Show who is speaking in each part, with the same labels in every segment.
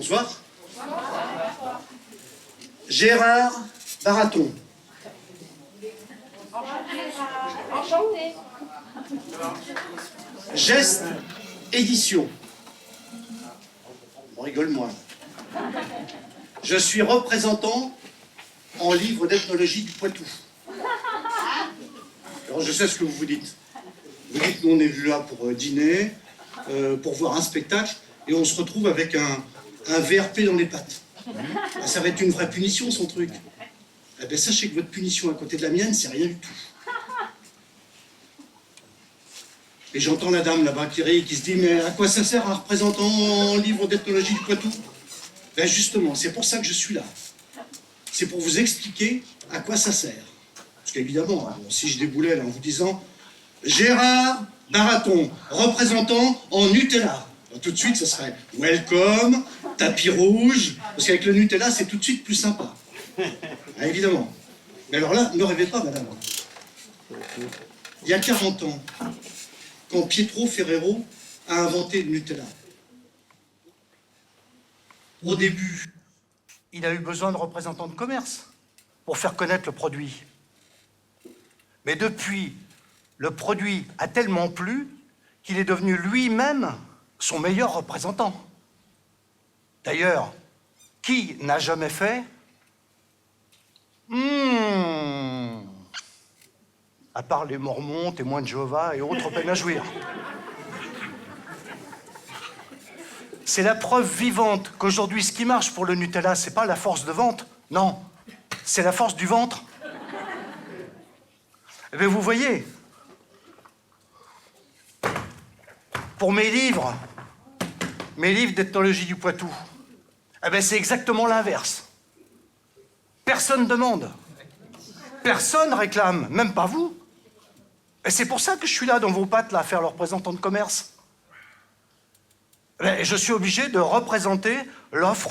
Speaker 1: Bonsoir. Gérard Baraton.
Speaker 2: Enchanté.
Speaker 1: Geste Édition. On rigole moins. Je suis représentant en livre d'ethnologie du Poitou. Alors je sais ce que vous vous dites. Vous dites nous on est venu là pour dîner, pour voir un spectacle, et on se retrouve avec un VRP dans les pattes. Ben, ça va être une vraie punition son truc. Eh bien sachez que votre punition à côté de la mienne, c'est rien du tout. Et j'entends la dame là-bas qui rit, qui se dit « Mais à quoi ça sert un représentant en livre d'ethnologie du Poitou ?» Ben justement, c'est pour ça que je suis là. C'est pour vous expliquer à quoi ça sert. Parce qu'évidemment, hein, si je déboulais là, en vous disant « Gérard Baraton, représentant en Nutella », ben, tout de suite, ça serait « Welcome, tapis rouge », parce qu'avec le Nutella, c'est tout de suite plus sympa. Ah, évidemment. Mais alors là, ne rêvez pas, madame. Il y a 40 ans, quand Pietro Ferrero a inventé le Nutella. Au début, il a eu besoin de représentants de commerce pour faire connaître le produit. Mais depuis, le produit a tellement plu qu'il est devenu lui-même son meilleur représentant. D'ailleurs, qui n'a jamais fait à part les Mormons, témoins de Jéhovah et autres peines à jouir. C'est la preuve vivante qu'aujourd'hui, ce qui marche pour le Nutella, c'est pas la force de vente, non, c'est la force du ventre. Eh bien, vous voyez, pour mes livres d'ethnologie du Poitou, eh bien, c'est exactement l'inverse. Personne demande, personne réclame, même pas vous. Et c'est pour ça que je suis là, dans vos pattes, là, à faire le représentant de commerce. Et je suis obligé de représenter l'offre.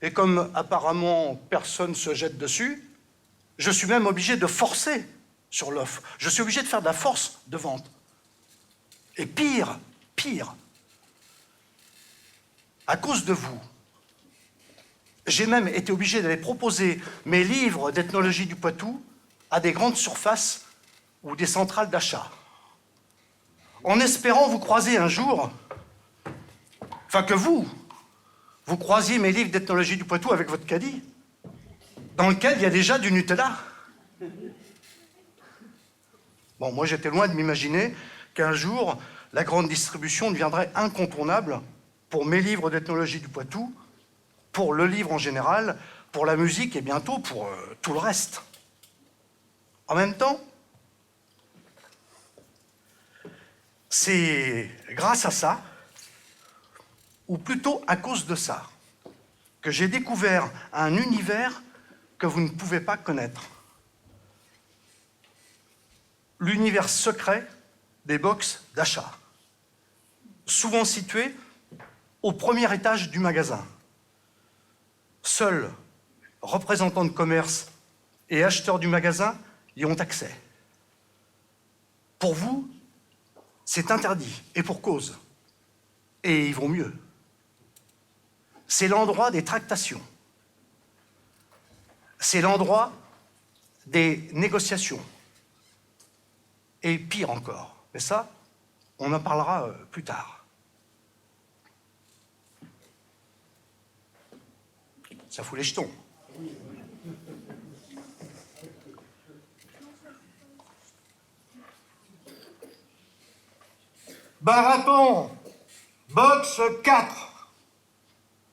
Speaker 1: Et comme apparemment personne ne se jette dessus, je suis même obligé de forcer sur l'offre. Je suis obligé de faire de la force de vente. Et pire, à cause de vous, j'ai même été obligé d'aller proposer mes livres d'ethnologie du Poitou à des grandes surfaces ou des centrales d'achat, en espérant vous croiser un jour, enfin que vous croisiez mes livres d'ethnologie du Poitou avec votre caddie, dans lequel il y a déjà du Nutella. Bon, moi j'étais loin de m'imaginer qu'un jour, la grande distribution deviendrait incontournable pour mes livres d'ethnologie du Poitou, pour le livre en général, pour la musique et bientôt pour tout le reste. En même temps, c'est grâce à ça, ou plutôt à cause de ça, que j'ai découvert un univers que vous ne pouvez pas connaître. L'univers secret des box d'achat, souvent situés au premier étage du magasin. Seuls représentants de commerce et acheteurs du magasin y ont accès. Pour vous, c'est interdit, et pour cause. Et ils vont mieux. C'est l'endroit des tractations. C'est l'endroit des négociations. Et pire encore. Mais ça, on en parlera plus tard. Ça fout les jetons. Baraton, box 4.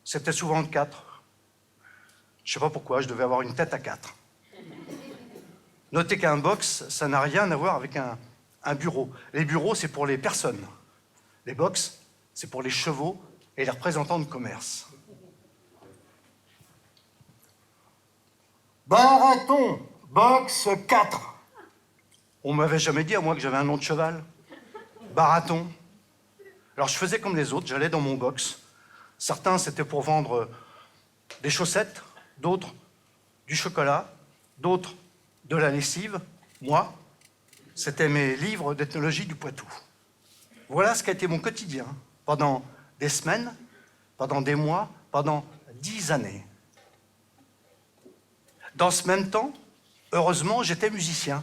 Speaker 1: C'était souvent le 4. Je sais pas pourquoi, je devais avoir une tête à 4. Notez qu'un box, ça n'a rien à voir avec un bureau. Les bureaux, c'est pour les personnes. Les box, c'est pour les chevaux et les représentants de commerce. Baraton, box 4. On m'avait jamais dit à moi que j'avais un nom de cheval. Baraton. Alors je faisais comme les autres, j'allais dans mon box. Certains, c'était pour vendre des chaussettes, d'autres du chocolat, d'autres de la lessive. Moi, c'était mes livres d'ethnologie du Poitou. Voilà ce qu'a été mon quotidien pendant des semaines
Speaker 3: pendant des mois, pendant 10 années. Dans ce même temps, heureusement, j'étais musicien.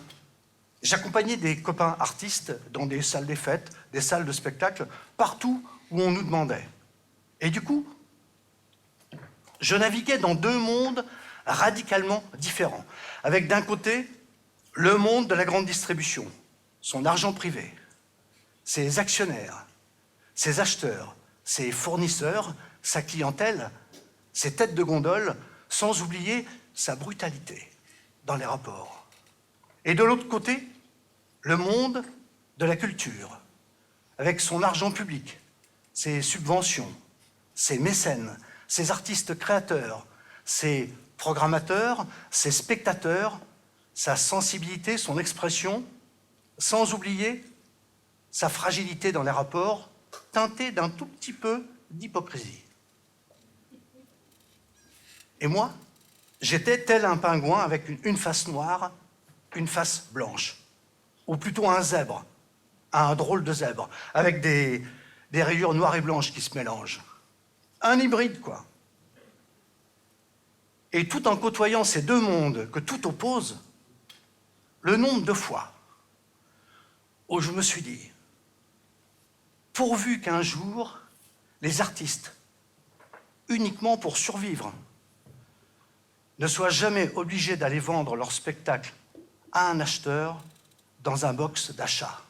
Speaker 3: J'accompagnais des copains artistes dans des salles des fêtes, des salles de spectacle, partout où on nous demandait. Et du coup, je naviguais dans deux mondes radicalement différents. Avec d'un côté, le monde de la grande distribution, son argent privé, ses actionnaires, ses acheteurs, ses fournisseurs, sa clientèle, ses têtes de gondole, sans oublier sa brutalité dans les rapports. Et de l'autre côté, le monde de la culture, avec son argent public, ses subventions, ses mécènes, ses artistes créateurs, ses programmateurs, ses spectateurs, sa sensibilité, son expression, sans oublier sa fragilité dans les rapports, teintée d'un tout petit peu d'hypocrisie. Et moi, j'étais tel un pingouin avec une face noire, une face blanche, ou plutôt un zèbre, un drôle de zèbre, avec des rayures noires et blanches qui se mélangent. Un hybride, quoi. Et tout en côtoyant ces deux mondes que tout oppose, le nombre de fois où je me suis dit, pourvu qu'un jour, les artistes, uniquement pour survivre, ne soient jamais obligés d'aller vendre leur spectacle à un acheteur dans un box d'achat.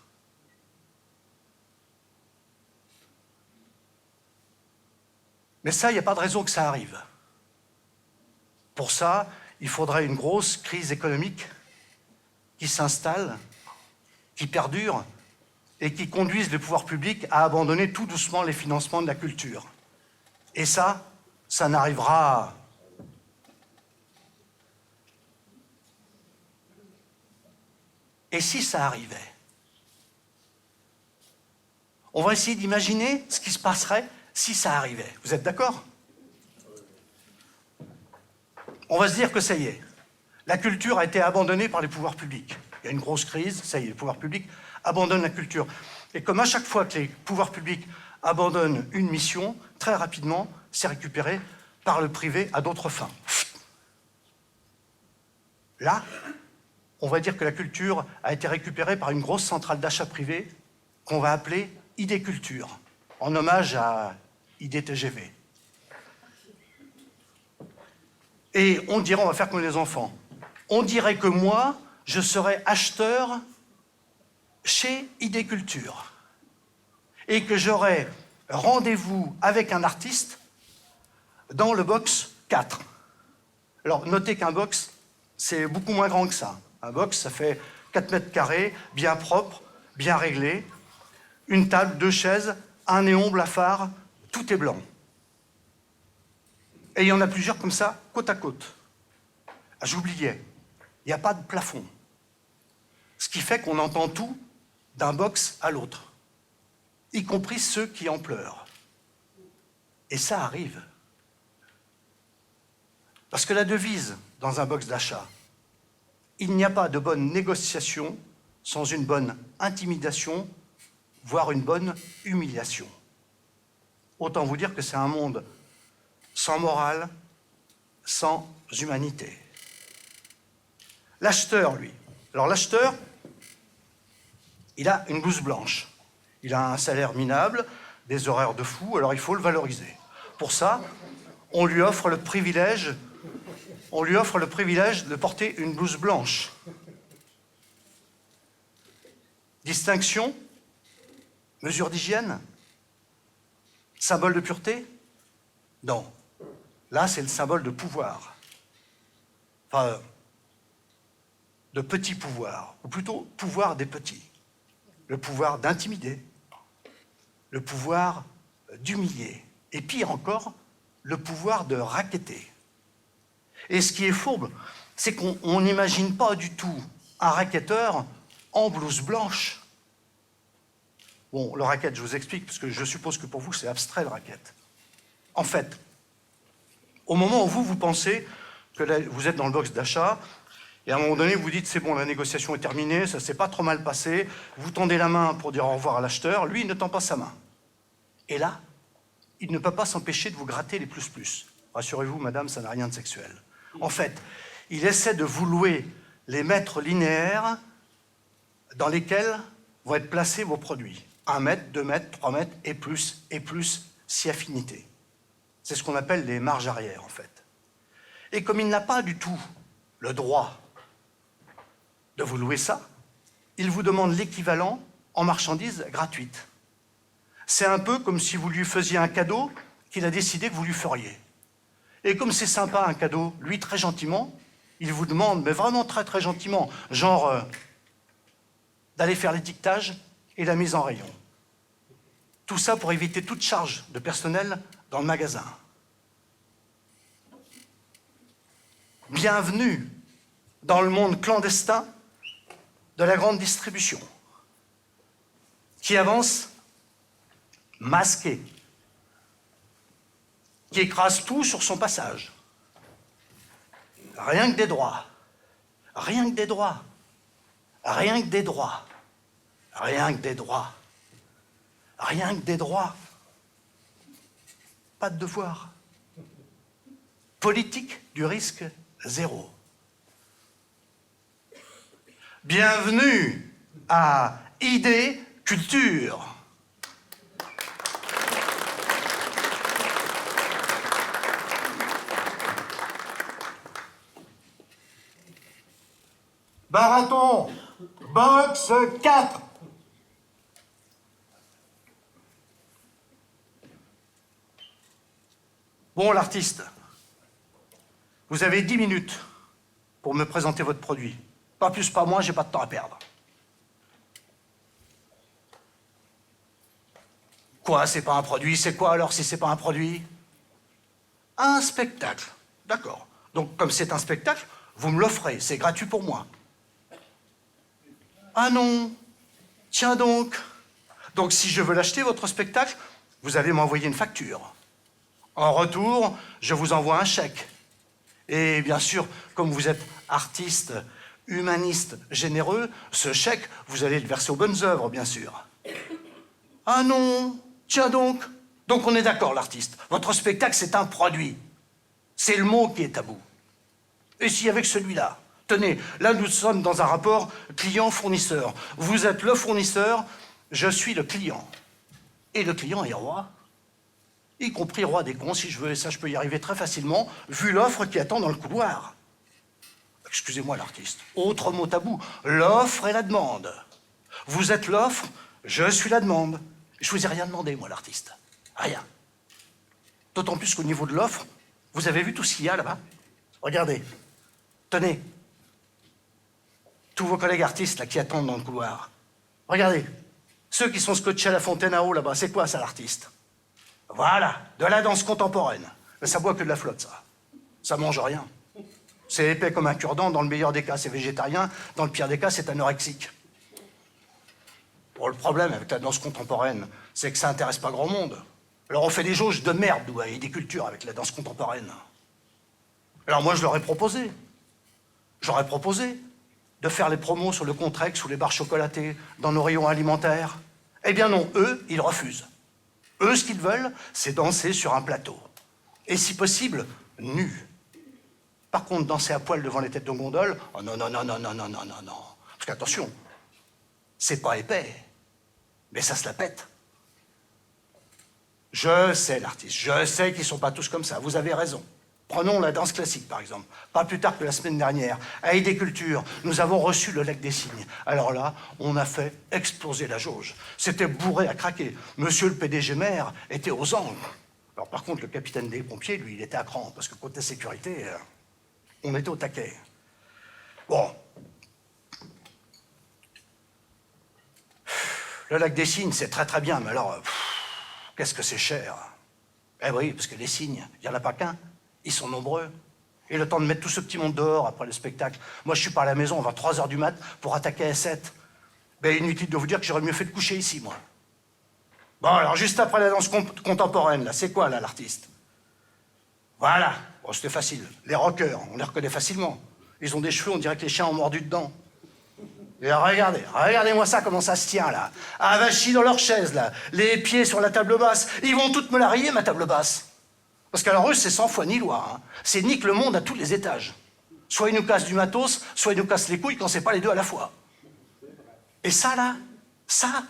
Speaker 3: Mais ça, il n'y a pas de raison que ça arrive. Pour ça, il faudrait une grosse crise économique qui s'installe, qui perdure et qui conduise les pouvoirs publics à abandonner tout doucement les financements de la culture. Et ça n'arrivera. Et si ça arrivait? On va essayer d'imaginer ce qui se passerait si ça arrivait. Vous êtes d'accord? On va se dire que ça y est, la culture a été abandonnée par les pouvoirs publics. Il y a une grosse crise, ça y est, les pouvoirs publics abandonnent la culture. Et comme à chaque fois que les pouvoirs publics abandonnent une mission, très rapidement, c'est récupéré par le privé à d'autres fins. Là, on va dire que la culture a été récupérée par une grosse centrale d'achat privée qu'on va appeler ID-Culture, en hommage à ID-TGV. Et on dirait, on va faire comme les enfants, on dirait que moi, je serais acheteur chez ID-Culture et que j'aurais rendez-vous avec un artiste dans le box 4. Alors, notez qu'un box, c'est beaucoup moins grand que ça. Un box, ça fait 4 mètres carrés, bien propre, bien réglé. Une table, 2 chaises, un néon blafard, tout est blanc. Et il y en a plusieurs comme ça, côte à côte. Ah, j'oubliais, il n'y a pas de plafond. Ce qui fait qu'on entend tout d'un box à l'autre, y compris ceux qui en pleurent. Et ça arrive. Parce que la devise dans un box d'achat, il n'y a pas de bonne négociation sans une bonne intimidation, voire une bonne humiliation. Autant vous dire que c'est un monde sans morale, sans humanité. L'acheteur, lui. Alors l'acheteur, il a une blouse blanche. Il a un salaire minable, des horaires de fou, alors il faut le valoriser. Pour ça, on lui offre le privilège de porter une blouse blanche. Distinction, mesure d'hygiène, symbole de pureté? Non. Là, c'est le symbole de pouvoir. Enfin, de petit pouvoir, ou plutôt pouvoir des petits. Le pouvoir d'intimider, le pouvoir d'humilier, et pire encore, le pouvoir de racketter. Et ce qui est fourbe, c'est qu'on n'imagine pas du tout un racketteur en blouse blanche. Bon, le racket, je vous explique, parce que je suppose que pour vous, c'est abstrait, le racket. En fait, au moment où vous pensez que vous êtes dans le box d'achat, et à un moment donné, vous dites, c'est bon, la négociation est terminée, ça s'est pas trop mal passé, vous tendez la main pour dire au revoir à l'acheteur, lui, il ne tend pas sa main. Et là, il ne peut pas s'empêcher de vous gratter les plus-plus. Rassurez-vous, madame, ça n'a rien de sexuel. En fait, il essaie de vous louer les mètres linéaires dans lesquels vont être placés vos produits. 1 mètre, 2 mètres, 3 mètres, et plus, si affinité. C'est ce qu'on appelle les marges arrière, en fait. Et comme il n'a pas du tout le droit de vous louer ça, il vous demande l'équivalent en marchandises gratuites. C'est un peu comme si vous lui faisiez un cadeau qu'il a décidé que vous lui feriez. Et comme c'est sympa un cadeau, lui très gentiment, il vous demande, mais vraiment très très gentiment, genre d'aller faire l'étiquetage et la mise en rayon. Tout ça pour éviter toute charge de personnel dans le magasin. Bienvenue dans le monde clandestin de la grande distribution, qui avance masqué, qui écrase tout sur son passage. Rien que des droits, rien que des droits, rien que des droits, rien que des droits, rien que des droits. Pas de devoir. Politique du risque zéro. Bienvenue à ID Culture. Baraton, box 4. Bon, l'artiste, vous avez 10 minutes pour me présenter votre produit. Pas plus, pas moins, j'ai pas de temps à perdre. Quoi, c'est pas un produit? C'est quoi alors si c'est pas un produit? Un spectacle. D'accord. Donc, comme c'est un spectacle, vous me l'offrez, c'est gratuit pour moi. Ah non, tiens donc. Donc si je veux l'acheter, votre spectacle, vous allez m'envoyer une facture. En retour, je vous envoie un chèque. Et bien sûr, comme vous êtes artiste, humaniste, généreux, ce chèque, vous allez le verser aux bonnes œuvres, bien sûr. Ah non, tiens donc. Donc on est d'accord, l'artiste. Votre spectacle, c'est un produit. C'est le mot qui est tabou. Et si avec celui-là, tenez, là nous sommes dans un rapport client-fournisseur. Vous êtes le fournisseur, je suis le client. Et le client est roi. Y compris roi des cons, si je veux, et ça je peux y arriver très facilement, vu l'offre qui attend dans le couloir. Excusez-moi l'artiste, autre mot tabou, l'offre et la demande. Vous êtes l'offre, je suis la demande. Je vous ai rien demandé, moi, l'artiste. Rien. D'autant plus qu'au niveau de l'offre, vous avez vu tout ce qu'il y a là-bas? Regardez. Tenez. Tous vos collègues artistes là qui attendent dans le couloir. Regardez. Ceux qui sont scotchés à la fontaine à eau là-bas, c'est quoi ça, l'artiste? Voilà, de la danse contemporaine. Mais ça boit que de la flotte, ça. Ça mange rien. C'est épais comme un cure-dent, dans le meilleur des cas, c'est végétarien, dans le pire des cas, c'est anorexique. Bon, le problème avec la danse contemporaine, c'est que ça intéresse pas grand monde. Alors on fait des jauges de merde, nous, et des cultures avec la danse contemporaine. Alors moi, je leur ai proposé. J'aurais proposé de faire les promos sur le Contrex ou les barres chocolatées dans nos rayons alimentaires. Eh bien non, eux, ils refusent. Eux, ce qu'ils veulent, c'est danser sur un plateau. Et si possible, nus. Par contre, danser à poil devant les têtes de gondole, oh non, non, non, non, non, non, non, non, non. Parce qu'attention, c'est pas épais, mais ça se la pète. Je sais, l'artiste, je sais qu'ils sont pas tous comme ça, vous avez raison. Prenons la danse classique, par exemple. Pas plus tard que la semaine dernière, à ID Culture, nous avons reçu le Lac des Cygnes. Alors là, on a fait exploser la jauge. C'était bourré à craquer. Monsieur le PDG maire était aux angles. Alors par contre, le capitaine des pompiers, lui, il était à cran, parce que côté sécurité, on était au taquet. Bon. Le Lac des Cygnes, c'est très très bien, mais alors, qu'est-ce que c'est cher. Eh oui, parce que les cygnes, il n'y en a pas qu'un. Ils sont nombreux. Et le temps de mettre tout ce petit monde dehors après le spectacle. Moi, je suis pas à la maison avant 3 h du mat pour attaquer à 7. Ben, inutile de vous dire que j'aurais mieux fait de coucher ici, moi. Bon, alors, juste après la danse contemporaine, là, c'est quoi, là, l'artiste? Voilà. Bon, c'était facile. Les rockers, on les reconnaît facilement. Ils ont des cheveux, on dirait que les chiens ont mordu dedans. Et regardez-moi ça, comment ça se tient, là. Avachis dans leur chaise, là. Les pieds sur la table basse. Ils vont toutes me la rayer, ma table basse. Parce qu'alors eux, c'est sans foi ni loi. Hein. C'est nique le monde à tous les étages. Soit ils nous cassent du matos, soit ils nous cassent les couilles quand c'est pas les deux à la fois. Et ça, là, ça,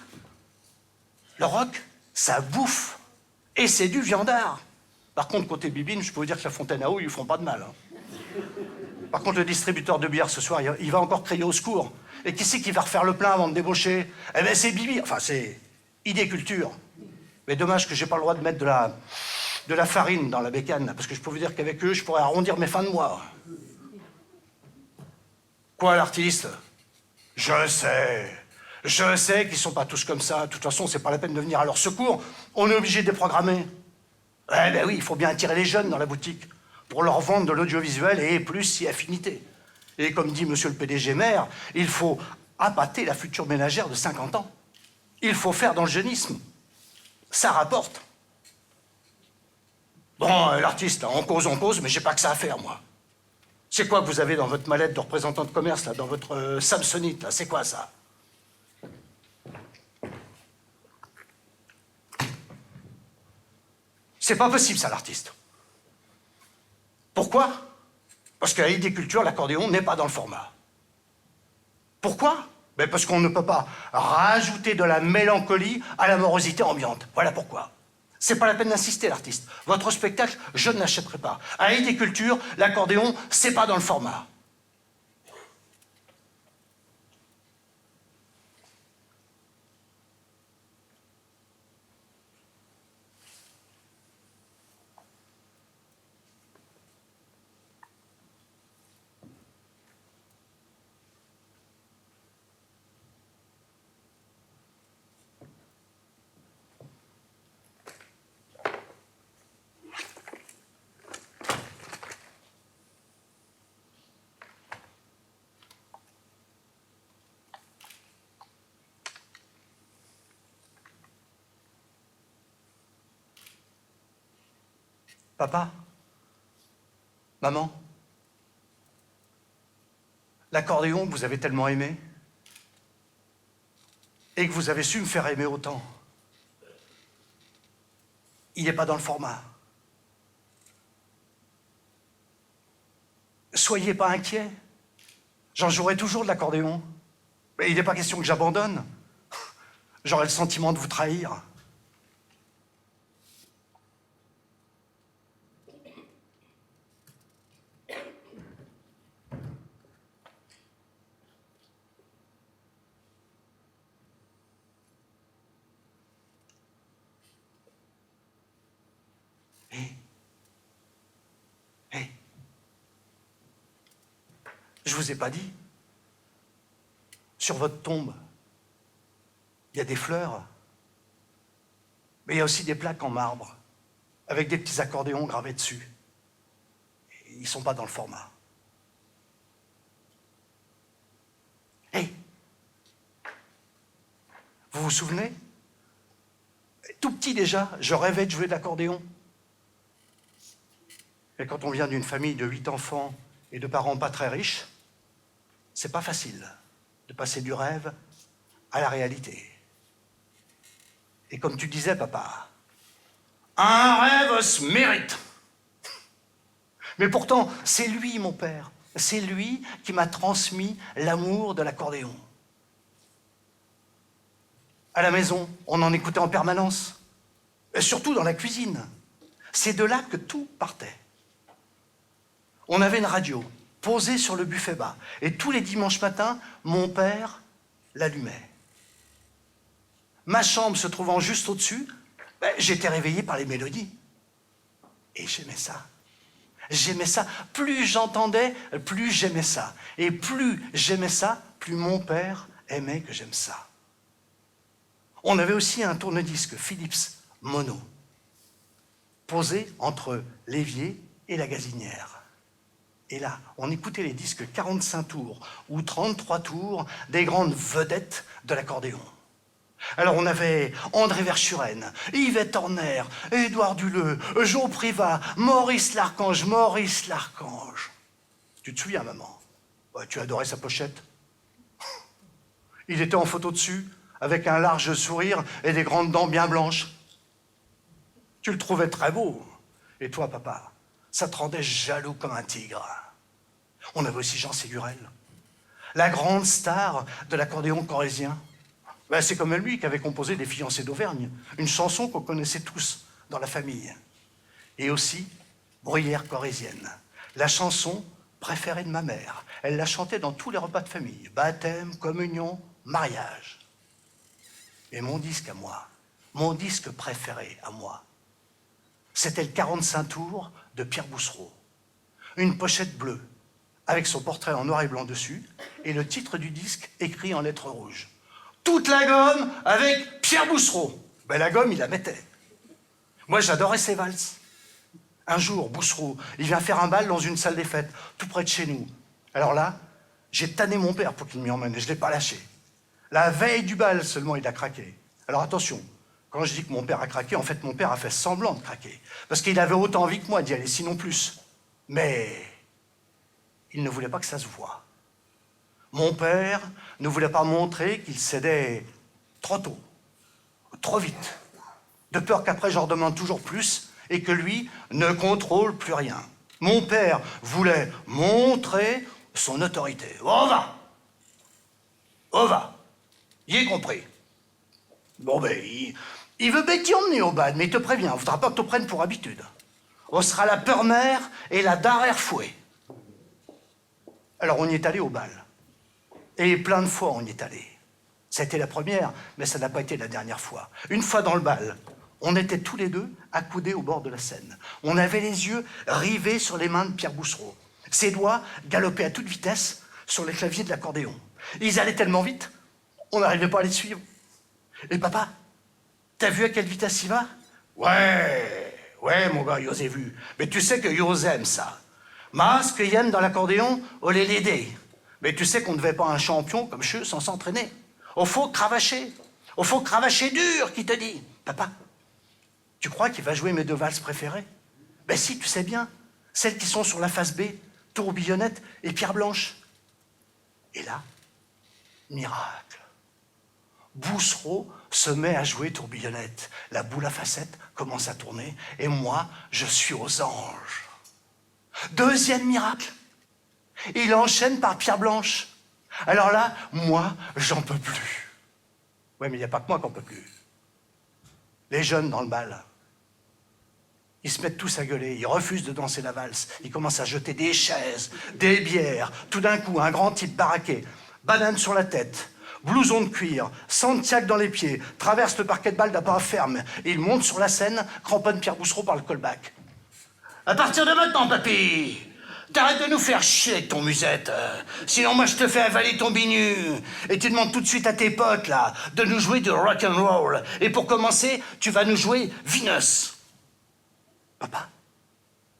Speaker 3: le rock, ça bouffe. Et c'est du viandard. Par contre, côté bibine, je peux vous dire que la fontaine à eau, ils lui font pas de mal. Hein. Par contre, le distributeur de bière, ce soir, il va encore crier au secours. Et qui c'est qui va refaire le plein avant de débaucher? Eh bien, c'est Bibi. Enfin, c'est idée culture. Mais dommage que j'ai pas le droit de mettre de la farine dans la bécane, parce que je peux vous dire qu'avec eux, je pourrais arrondir mes fins de mois. Quoi, l'artiste? Je sais qu'ils sont pas tous comme ça. De toute façon, c'est pas la peine de venir à leur secours. On est obligé de déprogrammer. Eh ben oui, il faut bien attirer les jeunes dans la boutique pour leur vendre de l'audiovisuel et plus si affinité. Et comme dit monsieur le PDG maire, il faut appâter la future ménagère de 50 ans. Il faut faire dans le jeunisme. Ça rapporte. Bon, l'artiste, là, on cause, mais j'ai pas que ça à faire, moi. C'est quoi que vous avez dans votre mallette de représentant de commerce, là, dans votre Samsonite, là? C'est quoi, ça? C'est pas possible, ça, l'artiste. Pourquoi? Parce qu'à l'idée culture, l'accordéon n'est pas dans le format. Pourquoi? Ben parce qu'on ne peut pas rajouter de la mélancolie à la morosité ambiante. Voilà pourquoi. C'est pas la peine d'insister, l'artiste. Votre spectacle, je ne l'achèterai pas. À l'idée culture, l'accordéon, c'est pas dans le format. Papa? Maman? L'accordéon que vous avez tellement aimé et que vous avez su me faire aimer autant, il n'est pas dans le format. Soyez pas inquiets. J'en jouerai toujours de l'accordéon. Mais il n'est pas question que j'abandonne. J'aurai le sentiment de vous trahir. Hé, je vous ai pas dit. Sur votre tombe, il y a des fleurs, mais il y a aussi des plaques en marbre, avec des petits accordéons gravés dessus. Ils sont pas dans le format. Hé, vous vous souvenez? Tout petit déjà, je rêvais de jouer de l'accordéon. Et quand on vient d'une famille de 8 enfants et de parents pas très riches, c'est pas facile de passer du rêve à la réalité. Et comme tu disais, papa, un rêve se mérite. Mais pourtant, c'est lui, mon père. C'est lui qui m'a transmis l'amour de l'accordéon. À la maison, on en écoutait en permanence. Et surtout dans la cuisine. C'est de là que tout partait. On avait une radio posée sur le buffet bas. Et tous les dimanches matins, mon père l'allumait. Ma chambre se trouvant juste au-dessus, j'étais réveillé par les mélodies. Et j'aimais ça. J'aimais ça. Plus j'entendais, plus j'aimais ça. Et plus j'aimais ça, plus mon père aimait que j'aime ça. On avait aussi un tourne-disque Philips mono, posé entre l'évier et la gazinière. Et là, on écoutait les disques 45 tours ou 33 tours des grandes vedettes de l'accordéon. Alors on avait André Verschuren, Yvette Horner, Édouard Duleux, Jo Privat, Maurice Larchange. Tu te souviens, maman? Ouais, tu adorais sa pochette. Il était en photo dessus, avec un large sourire et des grandes dents bien blanches. Tu le trouvais très beau. Et toi, papa, ça te rendait jaloux comme un tigre. On avait aussi Jean Ségurel, la grande star de l'accordéon corrézien. Ben, c'est comme lui qui avait composé Les Fiancés d'Auvergne, une chanson qu'on connaissait tous dans la famille. Et aussi Bruyère corrézienne, la chanson préférée de ma mère. Elle la chantait dans tous les repas de famille, baptême, communion, mariage. Et mon disque à moi, mon disque préféré à moi, c'était le 45 tours de Pierre Boussereau. Une pochette bleue, avec son portrait en noir et blanc dessus, et le titre du disque écrit en lettres rouges. Toute la gomme avec Pierre Boussereau. Ben, la gomme, il la mettait. Moi, j'adorais ses valses. Un jour, Boussereau, il vient faire un bal dans une salle des fêtes, tout près de chez nous. Alors là, j'ai tanné mon père pour qu'il m'y emmène, et je ne l'ai pas lâché. La veille du bal seulement, il a craqué. Alors attention, quand je dis que mon père a craqué, en fait, mon père a fait semblant de craquer. Parce qu'il avait autant envie que moi d'y aller, sinon plus. Mais il ne voulait pas que ça se voie. Mon père ne voulait pas montrer qu'il cédait trop tôt, trop vite, de peur qu'après j'en demande toujours plus et que lui ne contrôle plus rien. Mon père voulait montrer son autorité. On va. On va. Y est compris. Bon ben, il veut bien t'y emmener au bal, mais il te prévient, on ne voudra pas que tu prennes pour habitude. On sera la peur mère et la darrière fouet. Alors on y est allé au bal. Et plein de fois on y est allé. Ça a été la première, mais ça n'a pas été la dernière fois. Une fois dans le bal, on était tous les deux accoudés au bord de la Seine. On avait les yeux rivés sur les mains de Pierre Boussereau. Ses doigts galopaient à toute vitesse sur les claviers de l'accordéon. Ils allaient tellement vite, on n'arrivait pas à les suivre. Et papa, t'as vu à quelle vitesse il va? Ouais, mon gars, j'ose vu. Mais tu sais que j'ose aime ça. Mas, que y'aime dans l'accordéon, on les l'aider. Mais tu sais qu'on ne devait pas un champion comme je sans s'entraîner. Il faut cravacher. Il faut cravacher dur, qui te dit. Papa, tu crois qu'il va jouer mes deux valses préférées? Ben si, tu sais bien. Celles qui sont sur la face B, Tourbillonnette et Pierre Blanche. Et là, miracle. Boussereau se met à jouer Tourbillonnette. La boule à facettes commence à tourner et moi, je suis aux anges. Deuxième miracle. Il enchaîne par Pierre Blanche. Alors là, moi, j'en peux plus. Ouais, mais il n'y a pas que moi qu'on peut plus. Les jeunes dans le bal, ils se mettent tous à gueuler, ils refusent de danser la valse. Ils commencent à jeter des chaises, des bières. Tout d'un coup, un grand type baraqué, banane sur la tête, blouson de cuir, Santiago dans les pieds, traverse le parquet de bal d'un pas ferme. Et il monte sur la scène, cramponne Pierre Boussereau par le callback. À partir de maintenant, papy, t'arrêtes de nous faire chier avec ton musette. Sinon, moi, je te fais avaler ton binu. Et tu demandes tout de suite à tes potes, là, de nous jouer du rock and roll. Et pour commencer, tu vas nous jouer Venus. Papa,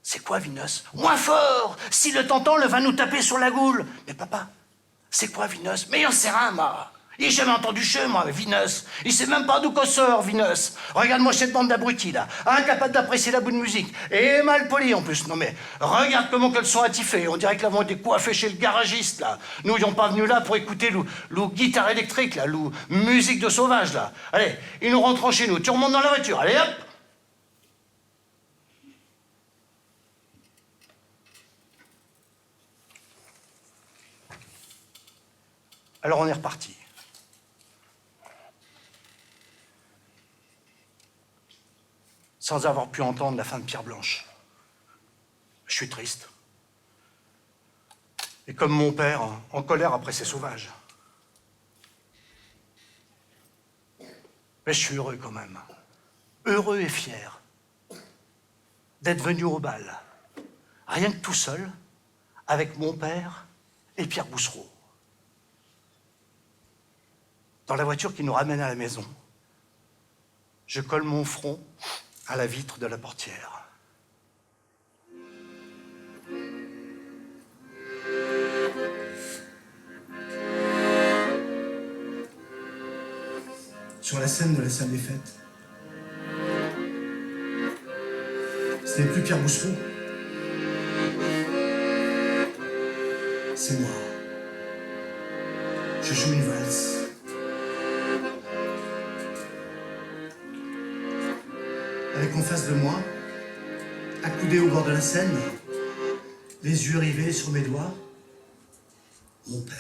Speaker 3: c'est quoi Venus? Moins fort. Si le t'entend, le va nous taper sur la goule. Mais papa, c'est quoi Venus? Mais j'en sais rien, moi. Il n'a jamais entendu chez moi, Venus. Il sait même pas d'où qu'on sort, Venus. Regarde-moi cette bande d'abrutis, là. Incapable d'apprécier la bonne musique. Et mal poli, en plus. Non, mais regarde comment qu'elles sont attifées. On dirait que là, vont été coiffés chez le garagiste, là. Nous, ils n'ont pas venu là pour écouter le guitare électrique, là, le musique de sauvage, là. Allez, ils nous rentrent chez nous. Tu remontes dans la voiture. Allez, hop. Alors, on est reparti. Sans avoir pu entendre la fin de Pierre Blanche. Je suis triste. Et comme mon père, en colère après ces sauvages. Mais je suis heureux quand même. Heureux et fier d'être venu au bal. Rien que tout seul, avec mon père et Pierre Boussereau. Dans la voiture qui nous ramène à la maison, je colle mon front à la vitre de la portière.
Speaker 1: Sur la scène de la salle des fêtes, ce n'est plus Pierre Boussereau. C'est moi. Je joue une valse. avec en face de moi, accoudé au bord de la Seine, les yeux rivés sur mes doigts, mon père.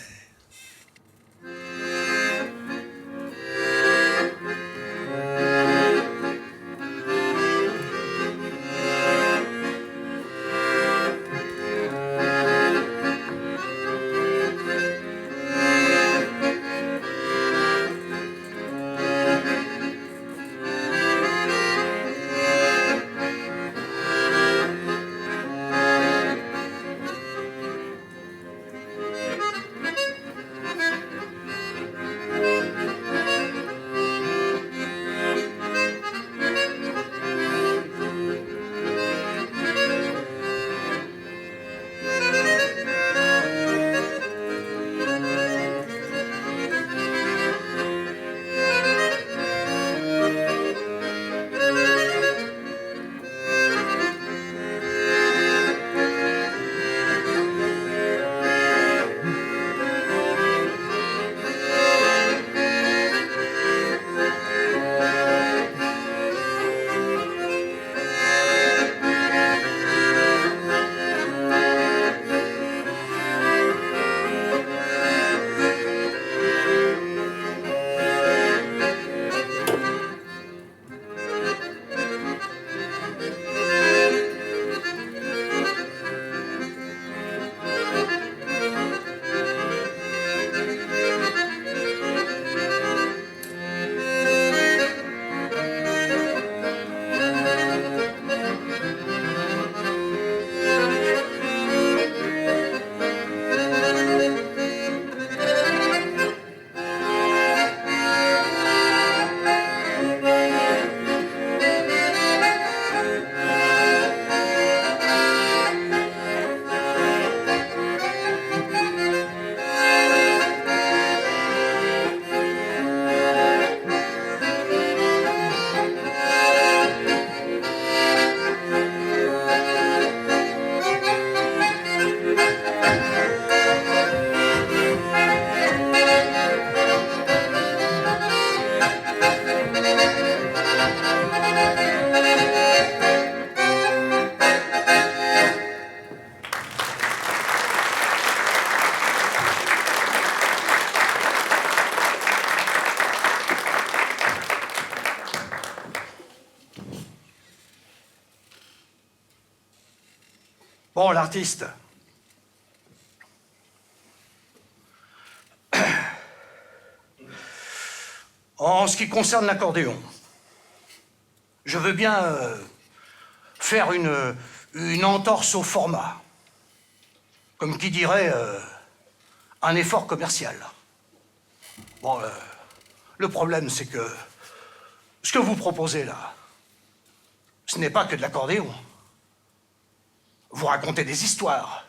Speaker 3: Bon, l'artiste. En ce qui concerne l'accordéon, je veux bien faire une entorse au format. Comme qui dirait, un effort commercial. Bon, le problème, c'est que ce que vous proposez là, ce n'est pas que de l'accordéon. Vous racontez des histoires.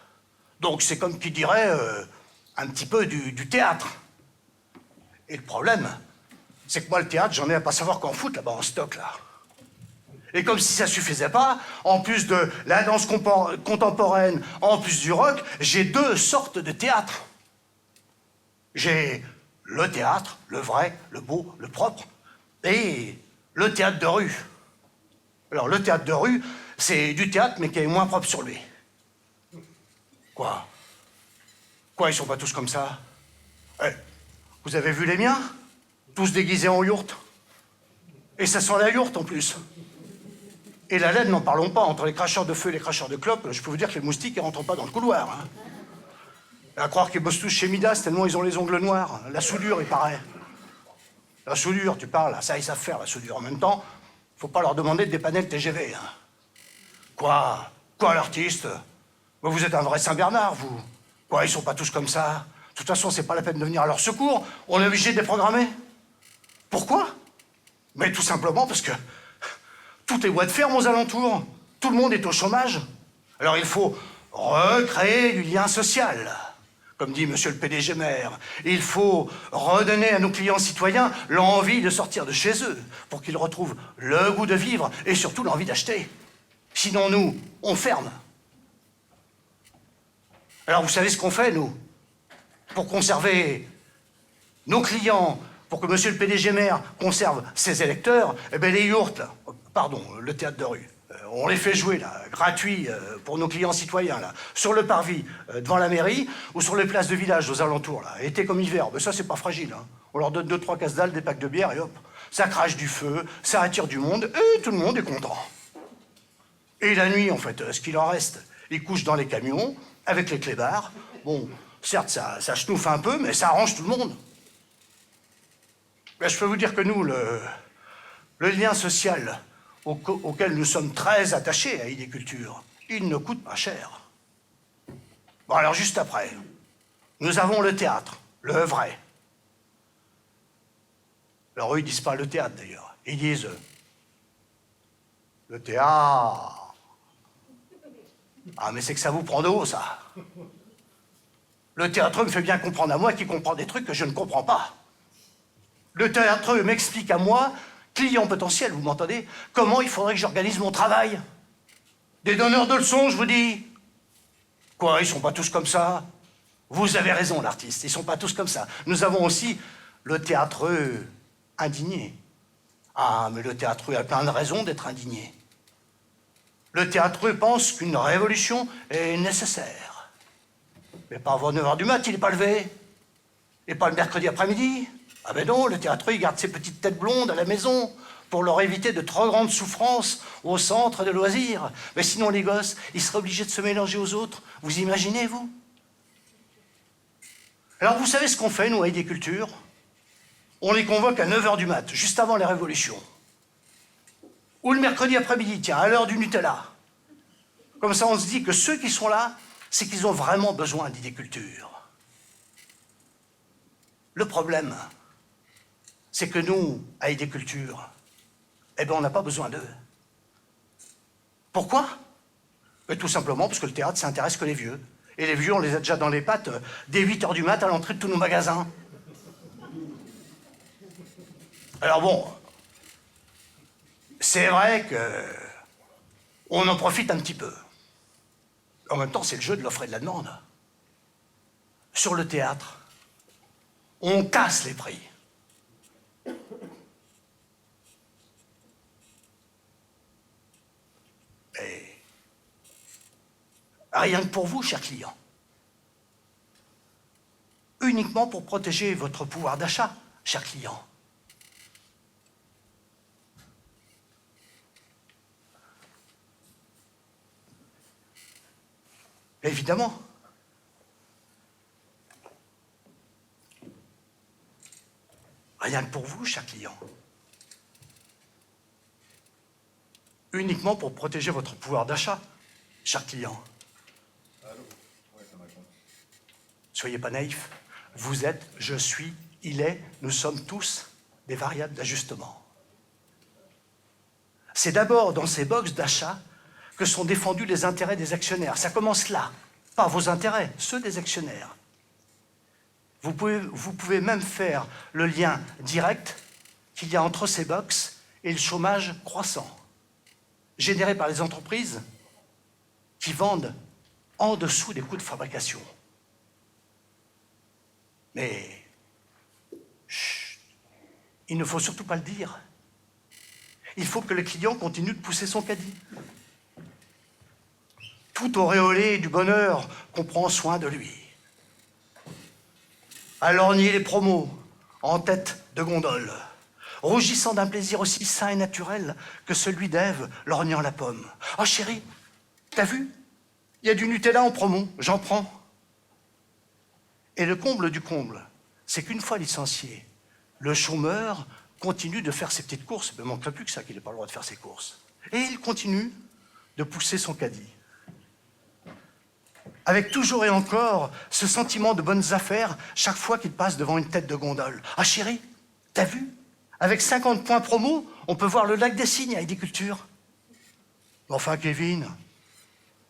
Speaker 3: Donc c'est comme qui dirait un petit peu du théâtre. Et le problème, c'est que moi, le théâtre, j'en ai à pas savoir qu'en foutre là-bas en stock, là. Et comme si ça suffisait pas, en plus de la danse contemporaine, en plus du rock, j'ai deux sortes de théâtre. J'ai le théâtre, le vrai, le beau, le propre, et le théâtre de rue. Alors le théâtre de rue, c'est du théâtre, mais qui est moins propre sur lui. Quoi? Quoi, ils sont pas tous comme ça? Vous avez vu les miens? Tous déguisés en yourte. Et ça sent la yourte, en plus. Et la laine, n'en parlons pas. Entre les cracheurs de feu et les cracheurs de clopes, je peux vous dire que les moustiques, ils rentrent pas dans le couloir. Hein. À croire qu'ils bossent tous chez Midas, tellement ils ont les ongles noirs. La soudure, il paraît. La soudure, tu parles, ça, ils savent faire, la soudure. En même temps, faut pas leur demander de dépanner le TGV. Hein. Quoi, l'artiste? Vous êtes un vrai Saint-Bernard, vous. Quoi, ils sont pas tous comme ça? De toute façon, c'est pas la peine de venir à leur secours. On est obligé de déprogrammer. Pourquoi? Mais tout simplement parce que tout est bois de ferme aux alentours. Tout le monde est au chômage. Alors il faut recréer du lien social. Comme dit monsieur le PDG maire, il faut redonner à nos clients citoyens l'envie de sortir de chez eux pour qu'ils retrouvent le goût de vivre et surtout l'envie d'acheter. Sinon, nous, on ferme. Alors, vous savez ce qu'on fait, nous? Pour conserver nos clients, pour que monsieur le PDG maire conserve ses électeurs, eh bien, les yourtes, pardon, le théâtre de rue. On les fait jouer, là, gratuit pour nos clients citoyens, là, sur le parvis, devant la mairie, ou sur les places de village aux alentours, là, été comme hiver. Mais ça, c'est pas fragile, hein. On leur donne 2-3 casse-dalles, des packs de bière, et hop, ça crache du feu, ça attire du monde, et tout le monde est content. Et la nuit, en fait, ce qu'il en reste, ils couchent dans les camions, avec les clébards. Bon, certes, ça chenouffe un peu, mais ça arrange tout le monde. Mais je peux vous dire que nous, le lien social auquel nous sommes très attachés à Idéculture, il ne coûte pas cher. Bon, alors juste après, nous avons le théâtre, le vrai. Alors eux, ils disent pas le théâtre, d'ailleurs. Ils disent le théâtre. Ah, mais c'est que ça vous prend de haut, ça. Le théâtreux me fait bien comprendre à moi qui comprend des trucs que je ne comprends pas. Le théâtreux m'explique à moi, client potentiel, vous m'entendez, comment il faudrait que j'organise mon travail. Des donneurs de leçons, je vous dis. Quoi, ils sont pas tous comme ça? Vous avez raison, l'artiste, ils sont pas tous comme ça. Nous avons aussi le théâtreux indigné. Ah, mais le théâtreux a plein de raisons d'être indigné. Le théâtreux pense qu'une révolution est nécessaire. Mais pas avant 9h du mat, il n'est pas levé. Et pas le mercredi après-midi. Ah ben non, le théâtreux, il garde ses petites têtes blondes à la maison pour leur éviter de trop grandes souffrances au centre de loisirs. Mais sinon, les gosses, ils seraient obligés de se mélanger aux autres. Vous imaginez, vous? Alors, vous savez ce qu'on fait, nous, à Idéculture? On les convoque à 9h du mat, juste avant les révolutions. Ou le mercredi après-midi, tiens, à l'heure du Nutella. Comme ça, on se dit que ceux qui sont là, c'est qu'ils ont vraiment besoin d'Idéculture. Le problème, c'est que nous, à Idéculture, eh ben, on n'a pas besoin d'eux. Pourquoi? Tout simplement parce que le théâtre, ça intéresse que les vieux. Et les vieux, on les a déjà dans les pattes dès 8h du mat à l'entrée de tous nos magasins. Alors bon, c'est vrai que on en profite un petit peu. En même temps, c'est le jeu de l'offre et de la demande. Sur le théâtre, on casse les prix. Et rien que pour vous, chers clients. Uniquement pour protéger votre pouvoir d'achat, chers clients. Évidemment. Rien que pour vous, chers clients. Uniquement pour protéger votre pouvoir d'achat, chers clients. Soyez pas naïfs. Vous êtes, je suis, il est, nous sommes tous des variables d'ajustement. C'est d'abord dans ces boxes d'achat que sont défendus les intérêts des actionnaires. Ça commence là, pas vos intérêts, ceux des actionnaires. Vous pouvez même faire le lien direct qu'il y a entre ces boxes et le chômage croissant, généré par les entreprises qui vendent en dessous des coûts de fabrication. Mais, chut, il ne faut surtout pas le dire. Il faut que le client continue de pousser son caddie. Tout auréolé du bonheur qu'on prend soin de lui. À lorgner les promos en tête de gondole, rougissant d'un plaisir aussi sain et naturel que celui d'Ève lorgnant la pomme. « Oh chérie, t'as vu? Il y a du Nutella en promo, j'en prends. » Et le comble du comble, c'est qu'une fois licencié, le chômeur continue de faire ses petites courses. Il ne manquerait plus que ça, qu'il n'ait pas le droit de faire ses courses. Et il continue de pousser son caddie. Avec toujours et encore ce sentiment de bonnes affaires chaque fois qu'il passe devant une tête de gondole. « Ah chérie, t'as vu? Avec 50 points promo, on peut voir le lac des Cygnes à Idéculture. » Enfin, Kevin,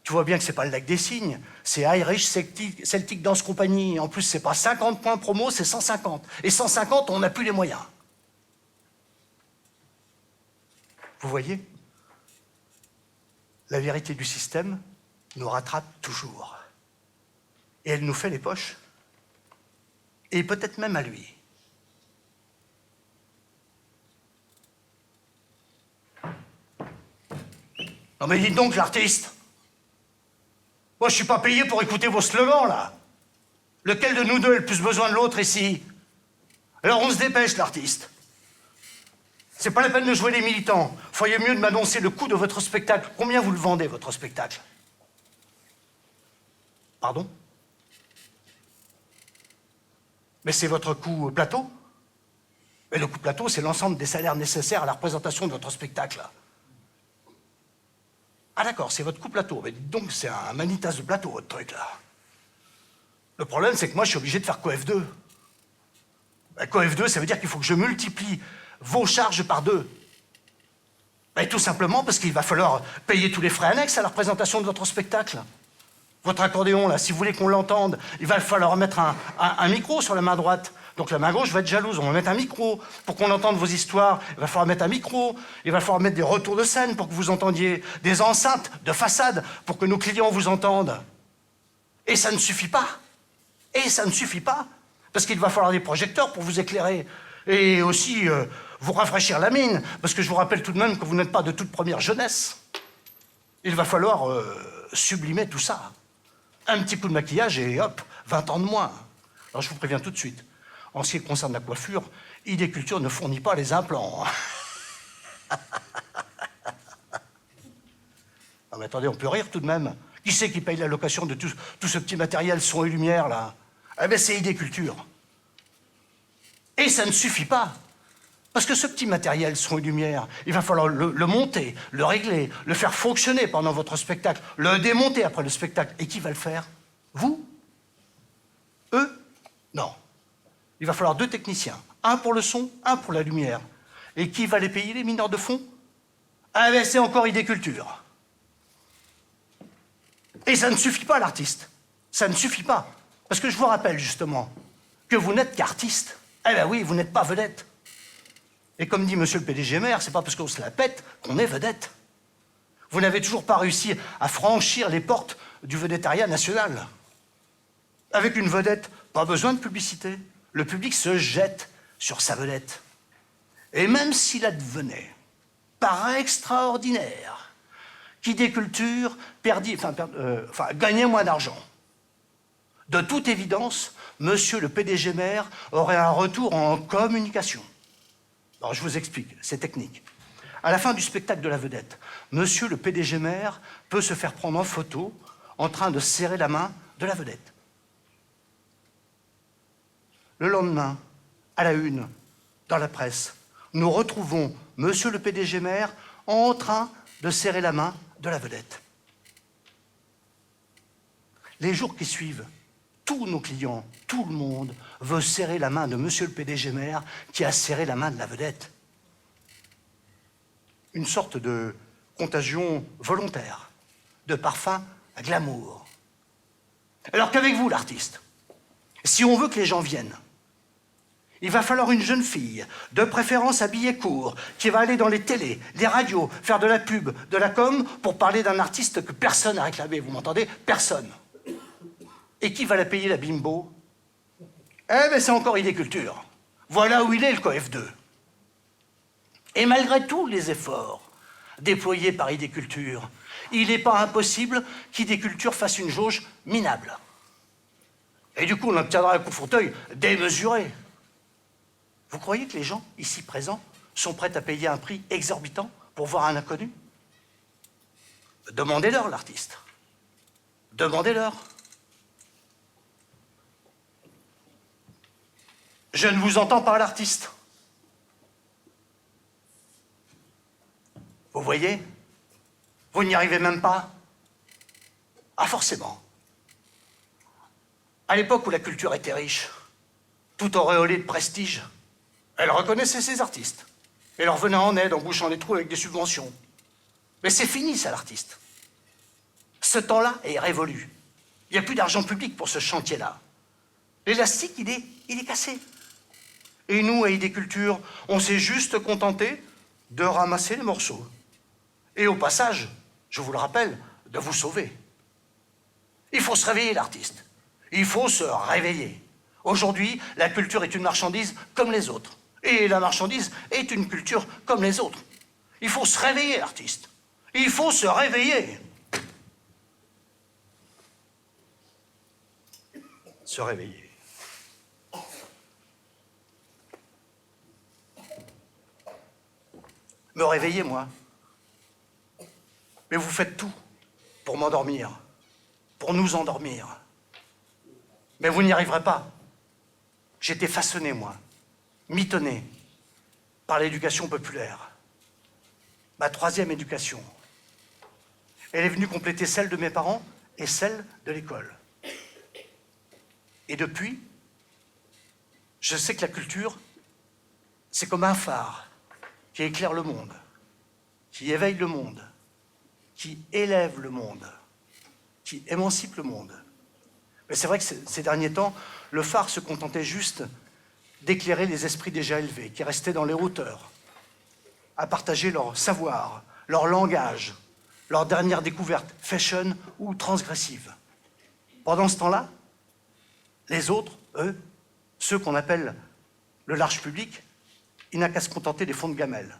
Speaker 3: tu vois bien que c'est pas le lac des Cygnes, c'est Irish Celtic Dance Company. En plus, c'est pas 50 points promo, c'est 150. Et 150, on n'a plus les moyens. Vous voyez? La vérité du système nous rattrape toujours. Et elle nous fait les poches. Et peut-être même à lui. Non mais dites donc, l'artiste. Moi, je suis pas payé pour écouter vos slogans, là. Lequel de nous deux a le plus besoin de l'autre ici? Alors on se dépêche, l'artiste. C'est pas la peine de jouer les militants. Feriez mieux de m'annoncer le coût de votre spectacle. Combien vous le vendez, votre spectacle? Pardon? Mais c'est votre coût plateau? Mais le coût plateau, c'est l'ensemble des salaires nécessaires à la représentation de votre spectacle. Ah d'accord, c'est votre coût plateau. Mais dites donc, c'est un manitas de plateau, votre truc, là. Le problème, c'est que moi, je suis obligé de faire COF2. Ben, COF2, ça veut dire qu'il faut que je multiplie vos charges par 2. Ben, tout simplement parce qu'il va falloir payer tous les frais annexes à la représentation de votre spectacle. Votre accordéon, là, si vous voulez qu'on l'entende, il va falloir mettre un micro sur la main droite. Donc la main gauche va être jalouse. On va mettre un micro pour qu'on entende vos histoires. Il va falloir mettre un micro. Il va falloir mettre des retours de scène pour que vous entendiez. Des enceintes de façade pour que nos clients vous entendent. Et ça ne suffit pas. Et ça ne suffit pas. Parce qu'il va falloir des projecteurs pour vous éclairer. Et aussi vous rafraîchir la mine. Parce que je vous rappelle tout de même que vous n'êtes pas de toute première jeunesse. Il va falloir sublimer tout ça. Un petit coup de maquillage et hop, 20 ans de moins. Alors je vous préviens tout de suite. En ce qui concerne la coiffure, ID Culture ne fournit pas les implants. Non mais attendez, on peut rire tout de même. Qui c'est qui paye la location de tout ce petit matériel son et lumière, là? Eh bien, c'est ID Culture. Et ça ne suffit pas. Parce que ce petit matériel son et lumière, il va falloir le monter, le régler, le faire fonctionner pendant votre spectacle, le démonter après le spectacle. Et qui va le faire? Vous? Eux? Non. Il va falloir 2 techniciens. Un pour le son, un pour la lumière. Et qui va les payer, les mineurs de fonds? Ah ben c'est encore ID Culture. Et ça ne suffit pas, l'artiste. Ça ne suffit pas. Parce que je vous rappelle, justement, que vous n'êtes qu'artiste. Eh ben oui, vous n'êtes pas vedette. Et comme dit monsieur le PDG maire, c'est pas parce qu'on se la pète qu'on est vedette. Vous n'avez toujours pas réussi à franchir les portes du vedettariat national. Avec une vedette, pas besoin de publicité. Le public se jette sur sa vedette. Et même s'il advenait, par extraordinaire, qu'ID Culture gagnait moins d'argent, de toute évidence, monsieur le PDG maire aurait un retour en communication. Alors je vous explique, c'est technique. À la fin du spectacle de la vedette, monsieur le PDG maire peut se faire prendre en photo en train de serrer la main de la vedette. Le lendemain, à la une, dans la presse, nous retrouvons monsieur le PDG maire en train de serrer la main de la vedette. Les jours qui suivent, tous nos clients, tout le monde veut serrer la main de monsieur le PDG maire qui a serré la main de la vedette. Une sorte de contagion volontaire, de parfum à glamour. Alors qu'avec vous, l'artiste, si on veut que les gens viennent, il va falloir une jeune fille, de préférence habillée court, qui va aller dans les télés, les radios, faire de la pub, de la com, pour parler d'un artiste que personne n'a réclamé, vous m'entendez? Personne. Et qui va la payer, la bimbo? Eh bien, c'est encore ID Culture. Voilà où il est, le COF2. Et malgré tous les efforts déployés par ID Culture, il n'est pas impossible qu'ID Culture fasse une jauge minable. Et du coup, on obtiendra un coup de fauteuil démesuré. Vous croyez que les gens, ici présents, sont prêts à payer un prix exorbitant pour voir un inconnu? Demandez-leur, l'artiste. Demandez-leur. Je ne vous entends pas, l'artiste. Vous voyez? Vous n'y arrivez même pas? Ah, forcément. À l'époque où la culture était riche, tout auréolée de prestige, elle reconnaissait ses artistes et leur venait en aide en bouchant les trous avec des subventions. Mais c'est fini, ça, l'artiste. Ce temps-là est révolu. Il n'y a plus d'argent public pour ce chantier-là. L'élastique, il est cassé. Et nous, à ID Culture, on s'est juste contenté de ramasser les morceaux. Et au passage, je vous le rappelle, de vous sauver. Il faut se réveiller, l'artiste. Il faut se réveiller. Aujourd'hui, la culture est une marchandise comme les autres. Et la marchandise est une culture comme les autres. Il faut se réveiller, l'artiste. Il faut se réveiller. Se réveiller. Me réveiller, moi. Mais vous faites tout pour m'endormir, pour nous endormir. Mais vous n'y arriverez pas. J'étais façonné, moi, mitonné par l'éducation populaire. Ma 3e éducation. Elle est venue compléter celle de mes parents et celle de l'école. Et depuis, je sais que la culture, c'est comme un phare qui éclaire le monde, qui éveille le monde, qui élève le monde, qui émancipe le monde. Mais c'est vrai que ces derniers temps, le phare se contentait juste d'éclairer les esprits déjà élevés, qui restaient dans les hauteurs, à partager leur savoir, leur langage, leurs dernières découvertes, fashion ou transgressives. Pendant ce temps-là, les autres, eux, ceux qu'on appelle le large public, ils n'ont qu'à se contenter des fonds de gamelle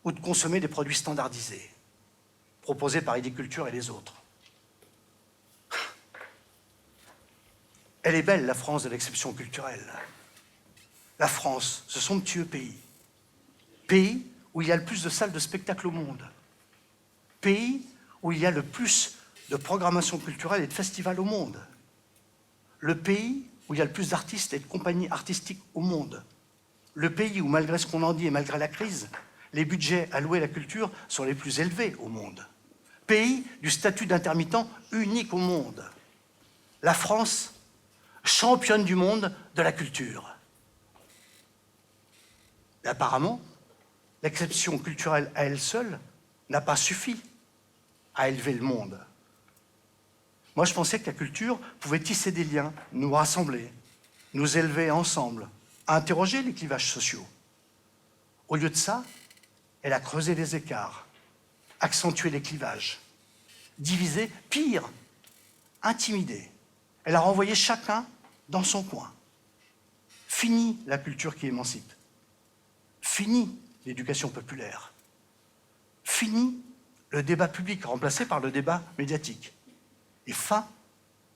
Speaker 3: ou de consommer des produits standardisés, proposés par Idiculture et les autres. Elle est belle, la France de l'exception culturelle. La France, ce somptueux pays. Pays où il y a le plus de salles de spectacle au monde. Pays où il y a le plus de programmation culturelle et de festivals au monde. Le pays où il y a le plus d'artistes et de compagnies artistiques au monde. Le pays où, malgré ce qu'on en dit et malgré la crise, les budgets alloués à la culture sont les plus élevés au monde. Pays du statut d'intermittent unique au monde. La France, championne du monde de la culture. Et apparemment, l'exception culturelle à elle seule n'a pas suffi à élever le monde. Moi, je pensais que la culture pouvait tisser des liens, nous rassembler, nous élever ensemble, interroger les clivages sociaux. Au lieu de ça, elle a creusé les écarts, accentué les clivages, divisé, pire, intimidé. Elle a renvoyé chacun dans son coin. Fini la culture qui émancipe. Fini l'éducation populaire. Fini le débat public remplacé par le débat médiatique. Et fin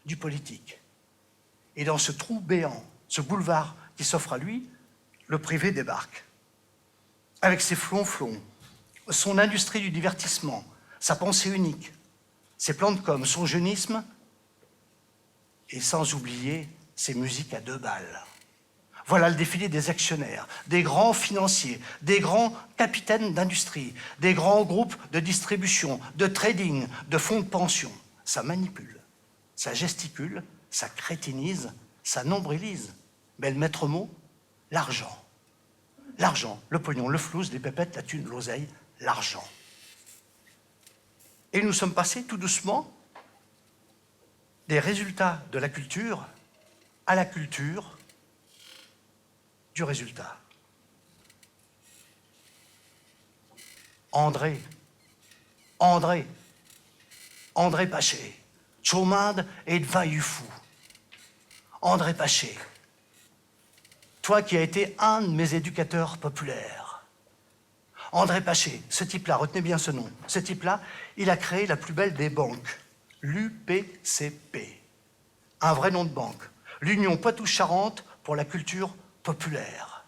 Speaker 3: du politique. Et dans ce trou béant, ce boulevard qui s'offre à lui, le privé débarque. Avec ses flonflons, son industrie du divertissement, sa pensée unique, ses plans de com, son jeunisme, et sans oublier ses musiques à 2 balles. Voilà le défilé des actionnaires, des grands financiers, des grands capitaines d'industrie, des grands groupes de distribution, de trading, de fonds de pension. Ça manipule, ça gesticule, ça crétinise, ça nombrilise. Mais le maître mot, l'argent. L'argent, le pognon, le flouze, les pépettes, la thune, l'oseille, l'argent. Et nous sommes passés tout doucement des résultats de la culture à la culture du résultat. André Paché, Tchominde et devint fou. André Paché, toi qui as été un de mes éducateurs populaires. André Paché, ce type-là, retenez bien ce nom, ce type-là, il a créé la plus belle des banques, l'UPCP. Un vrai nom de banque, l'Union Poitou-Charentes pour la culture populaire.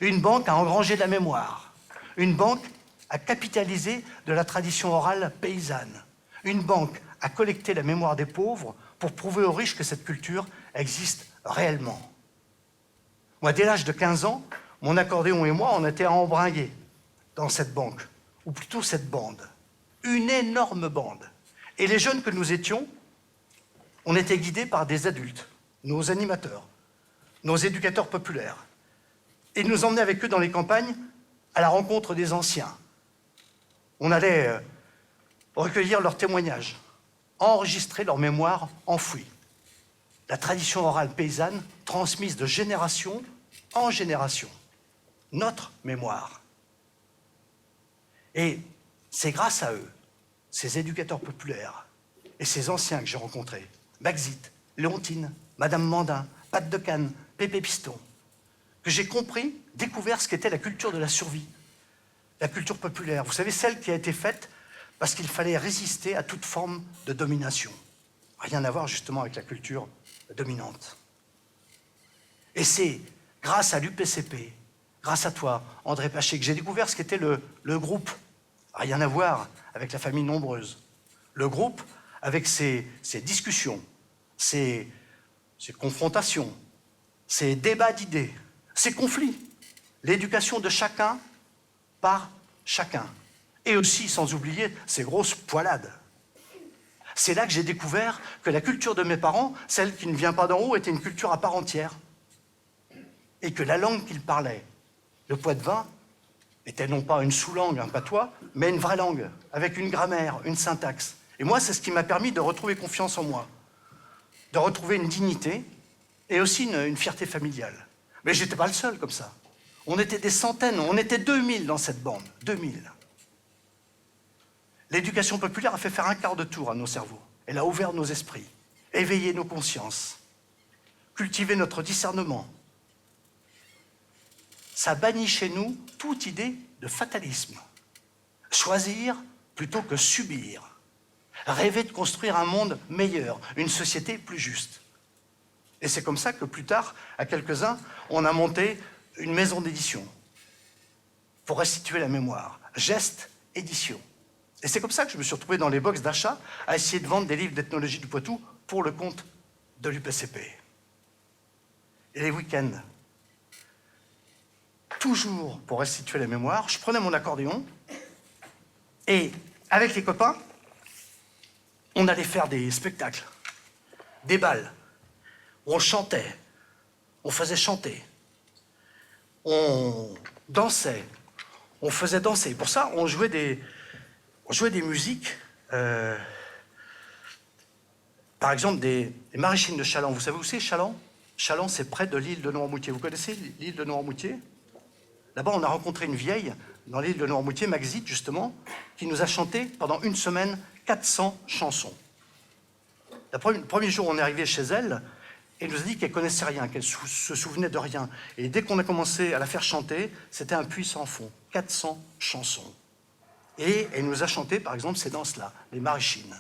Speaker 3: Une banque à engranger de la mémoire, une banque à capitaliser de la tradition orale paysanne, une banque à collecter la mémoire des pauvres pour prouver aux riches que cette culture existe réellement. Moi, dès l'âge de 15 ans, mon accordéon et moi, on était à embringuer dans cette banque, ou plutôt cette bande. Une énorme bande. Et les jeunes que nous étions, on était guidés par des adultes, nos animateurs, nos éducateurs populaires. Et ils nous emmenaient avec eux dans les campagnes à la rencontre des anciens. On allait recueillir leurs témoignages, enregistrer leurs mémoires enfouies. La tradition orale paysanne transmise de génération en génération. Notre mémoire. Et c'est grâce à eux, ces éducateurs populaires et ces anciens que j'ai rencontrés, Maxit, Léontine, Madame Mandin, Pat de Cannes, Pépé Piston, que j'ai compris, découvert ce qu'était la culture de la survie, la culture populaire. Vous savez, celle qui a été faite parce qu'il fallait résister à toute forme de domination. Rien à voir justement avec la culture dominante. Et c'est grâce à l'UPCP, grâce à toi, André Paché, que j'ai découvert ce qu'était le groupe. Rien à voir avec la famille nombreuse. Le groupe, avec ses discussions, ses confrontations, ses débats d'idées, ses conflits, l'éducation de chacun par chacun. Et aussi, sans oublier, ces grosses poilades. C'est là que j'ai découvert que la culture de mes parents, celle qui ne vient pas d'en haut, était une culture à part entière. Et que la langue qu'ils parlaient, le poitevin, était non pas une sous-langue, un patois, mais une vraie langue, avec une grammaire, une syntaxe. Et moi, c'est ce qui m'a permis de retrouver confiance en moi, de retrouver une dignité et aussi une fierté familiale. Mais j'étais pas le seul comme ça. On était des centaines, on était 2000 dans cette bande, 2000. L'éducation populaire a fait faire un quart de tour à nos cerveaux. Elle a ouvert nos esprits, éveillé nos consciences, cultivé notre discernement. Ça bannit chez nous toute idée de fatalisme. Choisir plutôt que subir. Rêver de construire un monde meilleur, une société plus juste. Et c'est comme ça que plus tard, à quelques-uns, on a monté une maison d'édition pour restituer la mémoire. Geste Édition. Et c'est comme ça que je me suis retrouvé dans les box d'achat à essayer de vendre des livres d'ethnologie du Poitou pour le compte de l'UPCP. Et les week-ends, toujours pour restituer la mémoire, je prenais mon accordéon et, avec les copains, on allait faire des spectacles, des balles, où on chantait, on faisait chanter, on dansait, on faisait danser. Pour ça, on jouait des musiques, par exemple des Marechines de Chaland. Vous savez où c'est, Chaland? Chaland, c'est près de l'île de Noirmoutier. Vous connaissez l'île de Noirmoutier? Là-bas, on a rencontré une vieille, dans l'île de Noirmoutier, Maxite, justement, qui nous a chanté pendant une semaine 400 chansons. Le premier jour, on est arrivé chez elle, et elle nous a dit qu'elle connaissait rien, qu'elle se souvenait de rien. Et dès qu'on a commencé à la faire chanter, c'était un puits sans fond. 400 chansons. Et elle nous a chanté, par exemple, ces danses-là, les Marechines.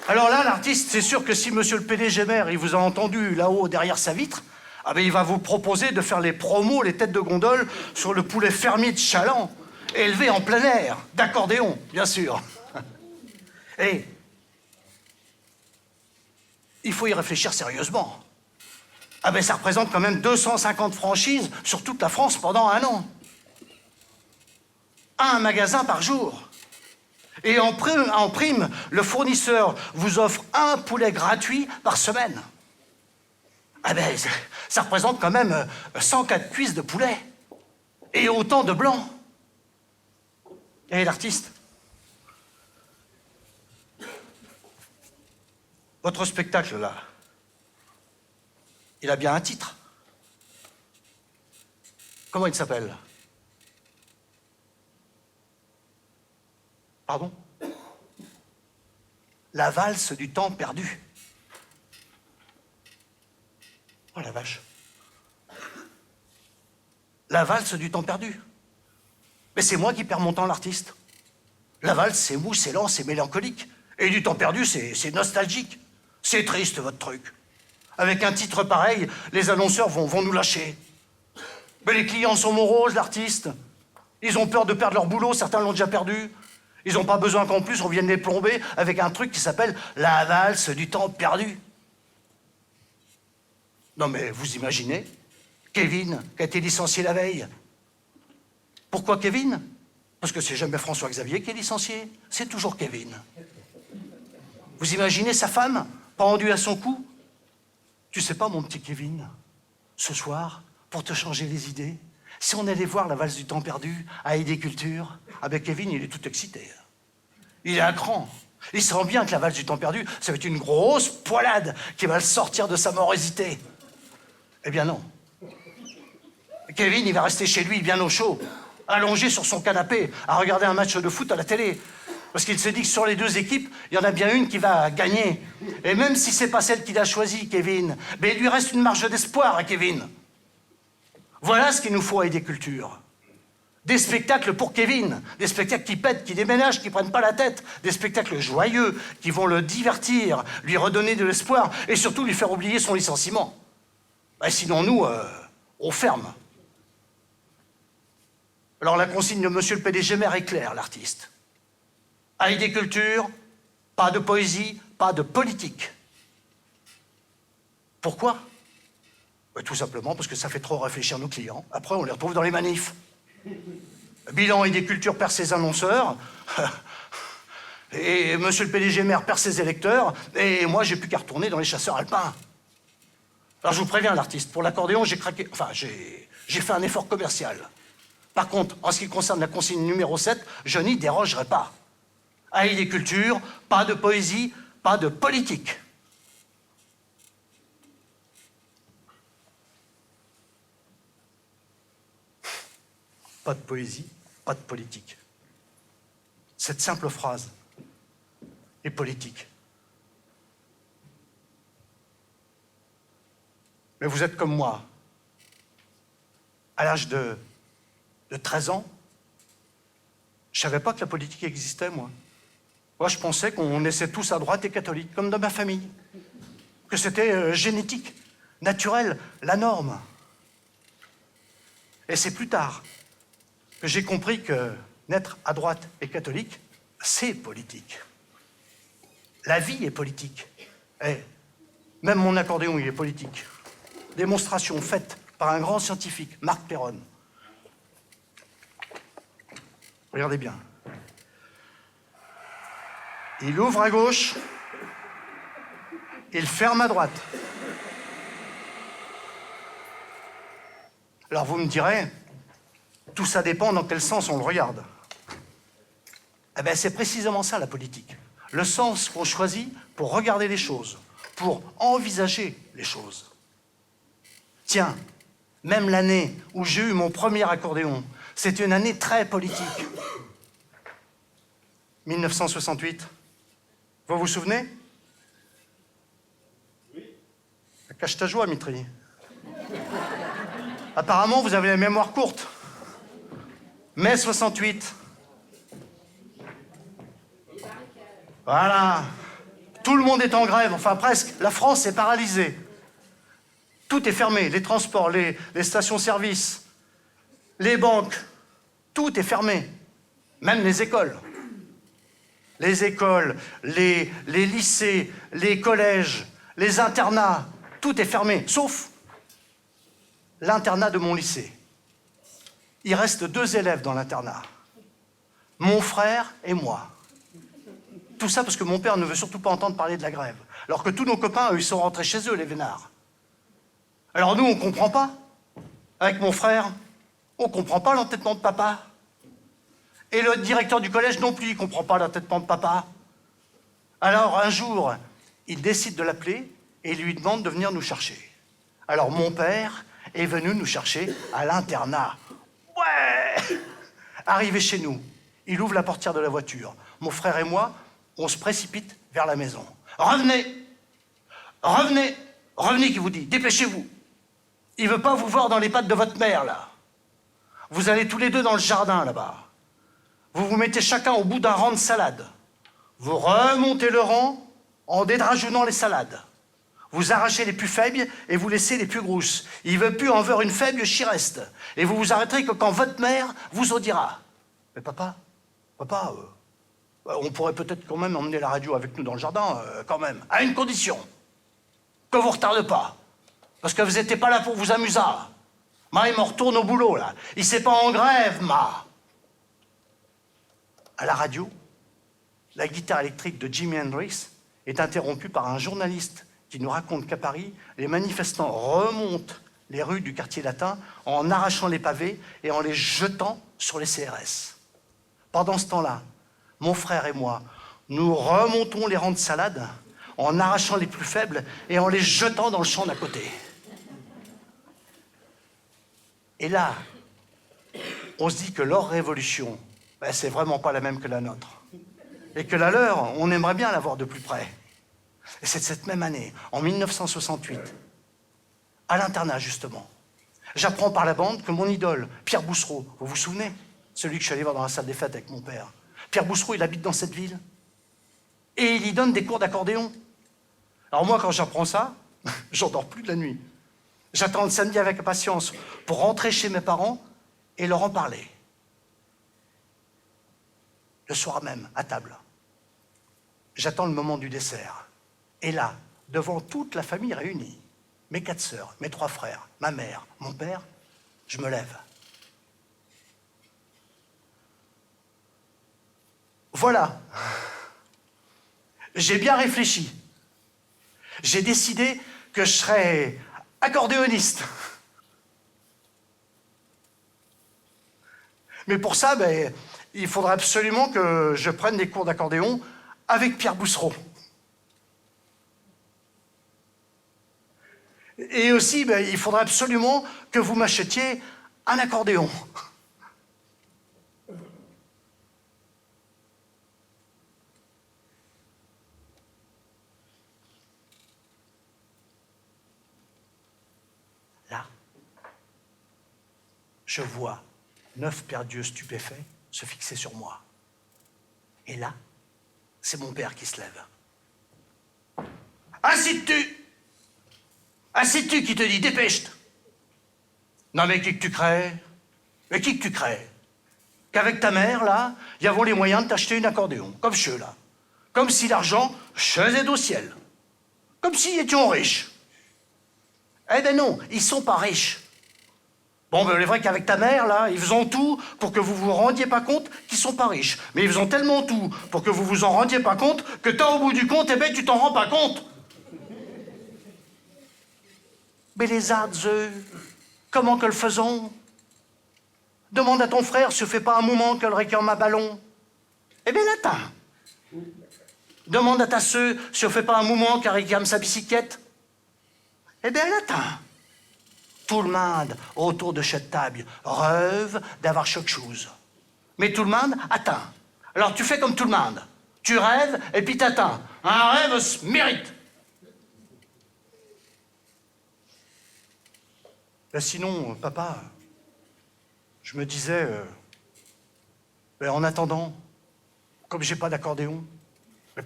Speaker 3: Alors là, l'artiste, c'est sûr que si monsieur le PDG maire, il vous a entendu là-haut, derrière sa vitre, ah ben, il va vous proposer de faire les promos, les têtes de gondole, sur le poulet fermier de Chaland, élevé en plein air, d'accordéon, bien sûr. Et il faut y réfléchir sérieusement. Ah ben, ça représente quand même 250 franchises sur toute la France pendant un an. Un magasin par jour. Et en prime, le fournisseur vous offre un poulet gratuit par semaine. Ah ben, ça représente quand même 104 cuisses de poulet. Et autant de blancs. Et l'artiste? Votre spectacle, là, il a bien un titre. Comment il s'appelle? Pardon? La valse du temps perdu. Oh la vache. La valse du temps perdu. Mais c'est moi qui perds mon temps, l'artiste. La valse, c'est mou, c'est lent, c'est mélancolique. Et du temps perdu, c'est nostalgique. C'est triste, votre truc. Avec un titre pareil, les annonceurs vont nous lâcher. Mais les clients sont moroses, l'artiste. Ils ont peur de perdre leur boulot, certains l'ont déjà perdu. Ils n'ont pas besoin qu'en plus on vienne les plomber avec un truc qui s'appelle la valse du temps perdu. Non mais vous imaginez, Kevin, qui a été licencié la veille. Pourquoi Kevin? Parce que c'est jamais François-Xavier qui est licencié, c'est toujours Kevin. Vous imaginez sa femme, pendue à son cou? Tu sais pas, mon petit Kevin, ce soir, pour te changer les idées, si on allait voir la valse du temps perdu à Idée Culture, avec Kevin, il est tout excité. Il est à cran. Il sent bien que la valse du temps perdu, ça va être une grosse poilade qui va le sortir de sa morosité. Eh bien non. Kevin, il va rester chez lui, bien au chaud, allongé sur son canapé, à regarder un match de foot à la télé. Parce qu'il se dit que sur les deux équipes, il y en a bien une qui va gagner. Et même si c'est pas celle qu'il a choisie, Kevin, mais il lui reste une marge d'espoir à Kevin. Voilà ce qu'il nous faut à Idée Culture. Des spectacles pour Kevin, des spectacles qui pètent, qui déménagent, qui prennent pas la tête, des spectacles joyeux, qui vont le divertir, lui redonner de l'espoir et surtout lui faire oublier son licenciement. Ben, sinon, nous, on ferme. Alors la consigne de monsieur le PDG maire est claire, l'artiste. À Idée Culture, pas de poésie, pas de politique. Pourquoi? Ben, tout simplement parce que ça fait trop réfléchir nos clients. Après, on les retrouve dans les manifs. Bilan Idée Culture perd ses annonceurs, et monsieur le PDG maire perd ses électeurs, et moi, j'ai plus qu'à retourner dans les chasseurs alpins. Alors, je vous préviens, l'artiste, pour l'accordéon, j'ai craqué... Enfin, j'ai fait un effort commercial. Par contre, en ce qui concerne la consigne numéro 7, je n'y dérogerai pas. À Idée Culture, pas de poésie, pas de politique. Pas de poésie, pas de politique. Cette simple phrase est politique. Mais vous êtes comme moi. À l'âge de 13 ans, je savais pas que la politique existait, moi. Moi, je pensais qu'on naissait tous à droite et catholiques, comme dans ma famille. Que c'était génétique, naturel, la norme. Et c'est plus tard que j'ai compris que naître à droite et catholique, c'est politique. La vie est politique. Et même mon accordéon, il est politique. Démonstration faite par un grand scientifique, Marc Perron. Regardez bien. Il ouvre à gauche, il ferme à droite. Alors vous me direz, tout ça dépend dans quel sens on le regarde. Eh bien, c'est précisément ça, la politique. Le sens qu'on choisit pour regarder les choses, pour envisager les choses. Tiens, même l'année où j'ai eu mon premier accordéon, c'est une année très politique. 1968. Vous vous souvenez? Oui. Cache ta joie, Mitri. Apparemment, vous avez la mémoire courte. Mai 68. Voilà. Tout le monde est en grève, enfin presque. La France est paralysée. Tout est fermé. Les transports, les stations-service, les banques. Tout est fermé. Même les écoles. Les écoles, les lycées, les collèges, les internats. Tout est fermé, sauf l'internat de mon lycée. Il reste 2 élèves dans l'internat. Mon frère et moi. Tout ça parce que mon père ne veut surtout pas entendre parler de la grève. Alors que tous nos copains, eux, ils sont rentrés chez eux, les vénards. Alors nous, on comprend pas. Avec mon frère, on comprend pas l'entêtement de papa. Et le directeur du collège non plus, il comprend pas l'entêtement de papa. Alors un jour, il décide de l'appeler et il lui demande de venir nous chercher. Alors mon père est venu nous chercher à l'internat. Ouais! Arrivé chez nous, il ouvre la portière de la voiture. Mon frère et moi, on se précipite vers la maison. Revenez! Revenez! Revenez, qui vous dit, dépêchez-vous! Il veut pas vous voir dans les pattes de votre mère, là. Vous allez tous les deux dans le jardin, là-bas. Vous vous mettez chacun au bout d'un rang de salade. Vous remontez le rang en dédrageonnant les salades. Vous arrachez les plus faibles et vous laissez les plus grosses. Il veut plus en voir une faible qui reste. Et vous vous arrêterez que quand votre mère vous en dira. Mais papa, on pourrait peut-être quand même emmener la radio avec nous dans le jardin, quand même, à une condition. Que vous ne retardez pas. Parce que vous n'étiez pas là pour vous amuser. Ma, il me retourne au boulot, là. Il s'est pas en grève, ma. À la radio, la guitare électrique de Jimi Hendrix est interrompue par un journaliste qui nous raconte qu'à Paris, les manifestants remontent les rues du quartier latin en arrachant les pavés et en les jetant sur les CRS. Pendant ce temps-là, mon frère et moi, nous remontons les rangs de salade en arrachant les plus faibles et en les jetant dans le champ d'à côté. Et là, on se dit que leur révolution, c'est vraiment pas la même que la nôtre. Et que la leur, on aimerait bien la voir de plus près. Et c'est cette même année, en 1968, à l'internat justement, j'apprends par la bande que mon idole, Pierre Boussereau, vous vous souvenez? Celui que je suis allé voir dans la salle des fêtes avec mon père. Pierre Boussereau, il habite dans cette ville. Et il y donne des cours d'accordéon. Alors moi, quand j'apprends ça, j'en dors plus de la nuit. J'attends le samedi avec impatience pour rentrer chez mes parents et leur en parler. Le soir même, à table, j'attends le moment du dessert. Et là, devant toute la famille réunie, mes 4 sœurs, mes 3 frères, ma mère, mon père, je me lève. Voilà. J'ai bien réfléchi. J'ai décidé que je serais accordéoniste. Mais pour ça, il faudrait absolument que je prenne des cours d'accordéon avec Pierre Boussereau. Et aussi, il faudrait absolument que vous m'achetiez un accordéon. Là, je vois 9 paires d'yeux stupéfaits se fixer sur moi. Et là, c'est mon père qui se lève. Assis-tu! Assis-tu qui te dit, dépêche-toi! Non mais qui que tu crées? Mais qui que tu crées? Qu'avec ta mère, là, y avons les moyens de t'acheter une accordéon, comme ceux là. Comme si l'argent faisait au ciel. Comme s'ils étaient riches. Eh ben non, ils sont pas riches. Bon, il est vrai qu'avec ta mère, là, ils font tout pour que vous vous rendiez pas compte qu'ils sont pas riches. Mais ils font tellement tout pour que vous vous en rendiez pas compte que tant au bout du compte, tu t'en rends pas compte. Mais les arts, eux, comment que le faisons? Demande à ton frère si fait pas un moment que le réclame un ballon. Eh bien, l'attends. Demande à ta sœur si fait pas un moment qu'elle réclame sa bicyclette. Eh bien, l'attends. Tout le monde autour de cette table rêve d'avoir quelque chose. Mais tout le monde attend. Alors tu fais comme tout le monde. Tu rêves et puis t'attends. Un rêve se mérite. Sinon, papa, je me disais, en attendant, comme j'ai pas d'accordéon,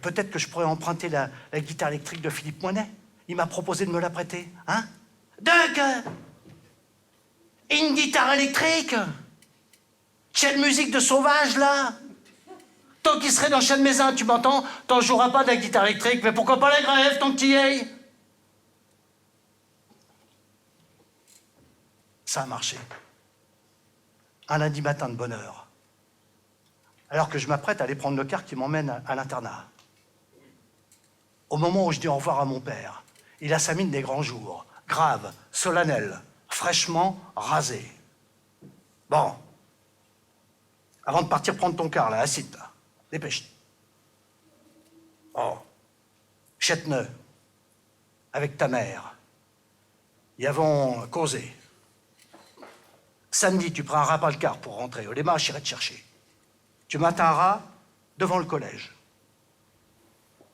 Speaker 3: peut-être que je pourrais emprunter la guitare électrique de Philippe Moinet. Il m'a proposé de me la prêter, hein? Donc, une guitare électrique? Quelle musique de sauvage, là? Tant qu'il serait dans Chêne Mézin, tu m'entends? T'en joueras pas de la guitare électrique, mais pourquoi pas la grève, tant que t'y es? Ça a marché. Un lundi matin de bonne heure. Alors que je m'apprête à aller prendre le car qui m'emmène à l'internat. Au moment où je dis au revoir à mon père, il a sa mine des grands jours, grave, solennelle, fraîchement rasée. Bon. Avant de partir prendre ton car, là, assis-toi. Dépêche-toi. Oh. Châteneux. Avec ta mère. Y avons causé. Samedi, tu prends un repas le car pour rentrer. Au démarrage, j'irai te chercher. Tu m'atteindras devant le collège.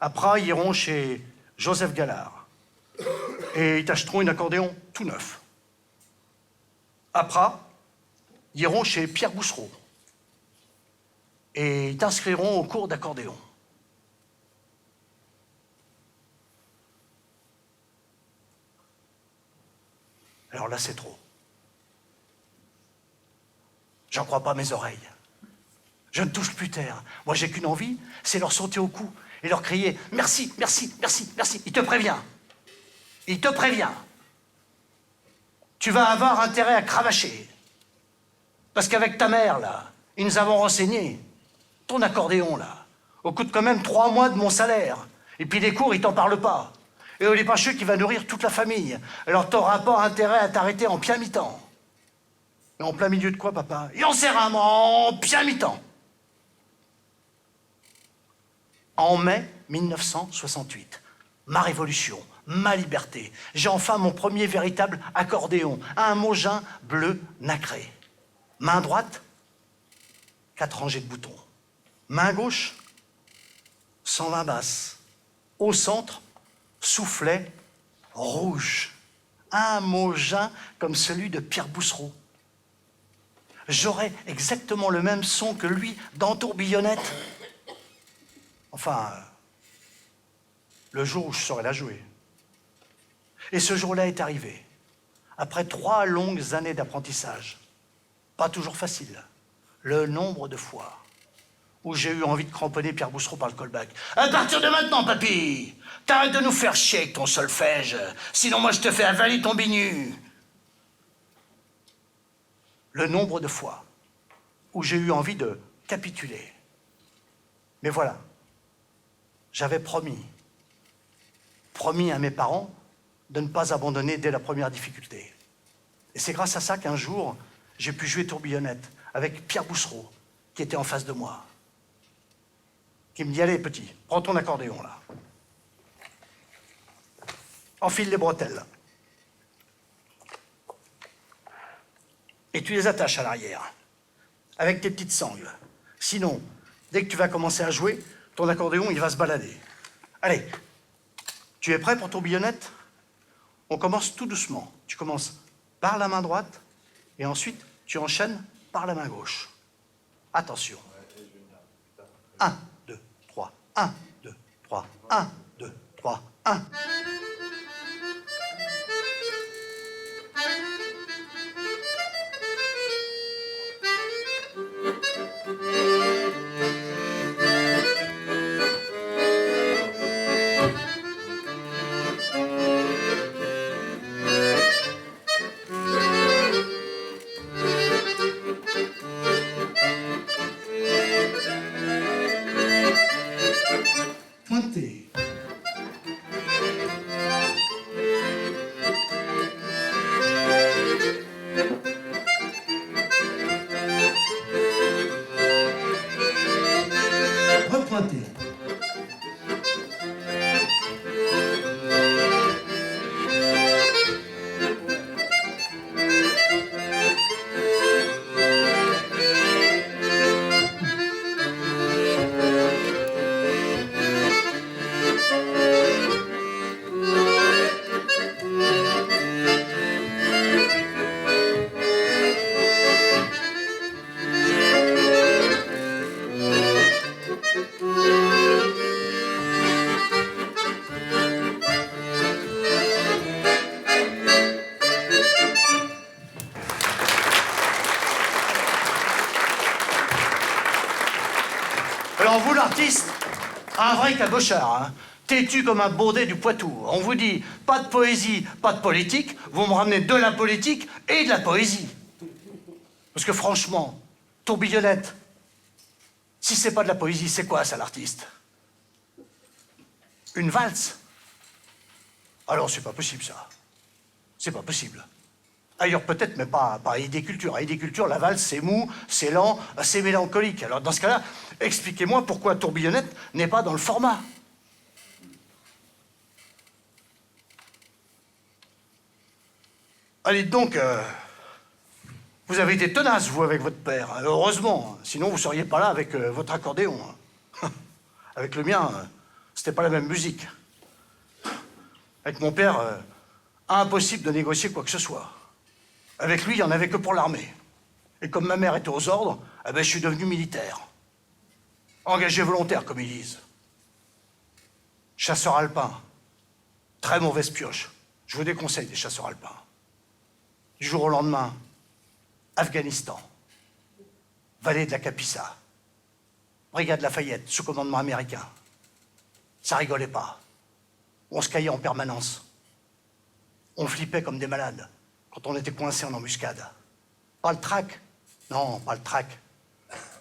Speaker 3: Après, ils iront chez Joseph Gallard. Et ils t'achèteront un accordéon tout neuf. Après, ils iront chez Pierre Boussereau et ils t'inscriront au cours d'accordéon. Alors là, c'est trop. J'en crois pas mes oreilles. Je ne touche plus terre. Moi, j'ai qu'une envie, c'est leur sauter au cou et leur crier « Merci, merci, merci, merci ». Il te prévient. Il te prévient. Tu vas avoir intérêt à cravacher. Parce qu'avec ta mère, là, ils nous avons renseigné. Ton accordéon, là, au coûte quand même 3 mois de mon salaire. Et puis les cours, ils t'en parlent pas. Et on n'est pas sûr qui va nourrir toute la famille. Alors t'auras pas intérêt à t'arrêter en plein mi-temps. Et en plein milieu de quoi, papa? Et on sert un en plein mi-temps. En mai 1968, ma révolution, ma liberté, j'ai enfin mon premier véritable accordéon, un Mogin bleu nacré. Main droite, 4 rangées de boutons. Main gauche, 120 basses. Au centre, soufflet rouge. Un Mogin comme celui de Pierre Boussereau. J'aurais exactement le même son que lui dans Tourbillonnette. Enfin, le jour où je saurais la jouer. Et ce jour-là est arrivé, après 3 longues années d'apprentissage. Pas toujours facile. Le nombre de fois où j'ai eu envie de cramponner Pierre Boussereau par le callback. À partir de maintenant, papy, t'arrêtes de nous faire chier avec ton solfège, sinon moi je te fais avaler ton binu. Le nombre de fois où j'ai eu envie de capituler. Mais voilà, j'avais promis à mes parents de ne pas abandonner dès la première difficulté. Et c'est grâce à ça qu'un jour, j'ai pu jouer Tourbillonnette avec Pierre Boussereau, qui était en face de moi, qui me dit « Allez, petit, prends ton accordéon, là. Enfile les bretelles. Et tu les attaches à l'arrière, avec tes petites sangles. Sinon, dès que tu vas commencer à jouer, ton accordéon, il va se balader. Allez, tu es prêt pour Tourbillonnette? On commence tout doucement. Tu commences par la main droite, et ensuite, tu enchaînes par la main gauche. Attention. 1, 2, 3, 1, 2, 3, 1, 2, 3, 1. Pointé. Repointé. Alors vous, l'artiste, un vrai cabochard, hein, têtu comme un baudet du Poitou. On vous dit, pas de poésie, pas de politique, vous me ramenez de la politique et de la poésie. Parce que franchement, Tourbillonnette, si c'est pas de la poésie, c'est quoi ça, l'artiste? Une valse? Alors c'est pas possible, ça. C'est pas possible. Ailleurs peut-être, mais pas à Idée Culture. À Idée Culture, la valse, c'est mou, c'est lent, c'est mélancolique. Alors dans ce cas-là, expliquez-moi pourquoi Tourbillonnette n'est pas dans le format. Allez donc, vous avez été tenace, vous, avec votre père. Heureusement, sinon vous seriez pas là avec votre accordéon. Avec le mien, c'était pas la même musique. Avec mon père, impossible de négocier quoi que ce soit. Avec lui, il n'y en avait que pour l'armée. Et comme ma mère était aux ordres, eh ben, je suis devenu militaire. Engagé volontaire, comme ils disent. Chasseur alpin. Très mauvaise pioche. Je vous déconseille des chasseurs alpins. Du jour au lendemain, Afghanistan. Vallée de la Capissa. Brigade Lafayette, sous commandement américain. Ça rigolait pas. On se caillait en permanence. On flippait comme des malades quand on était coincé en embuscade. Pas le trac. Non, pas le trac.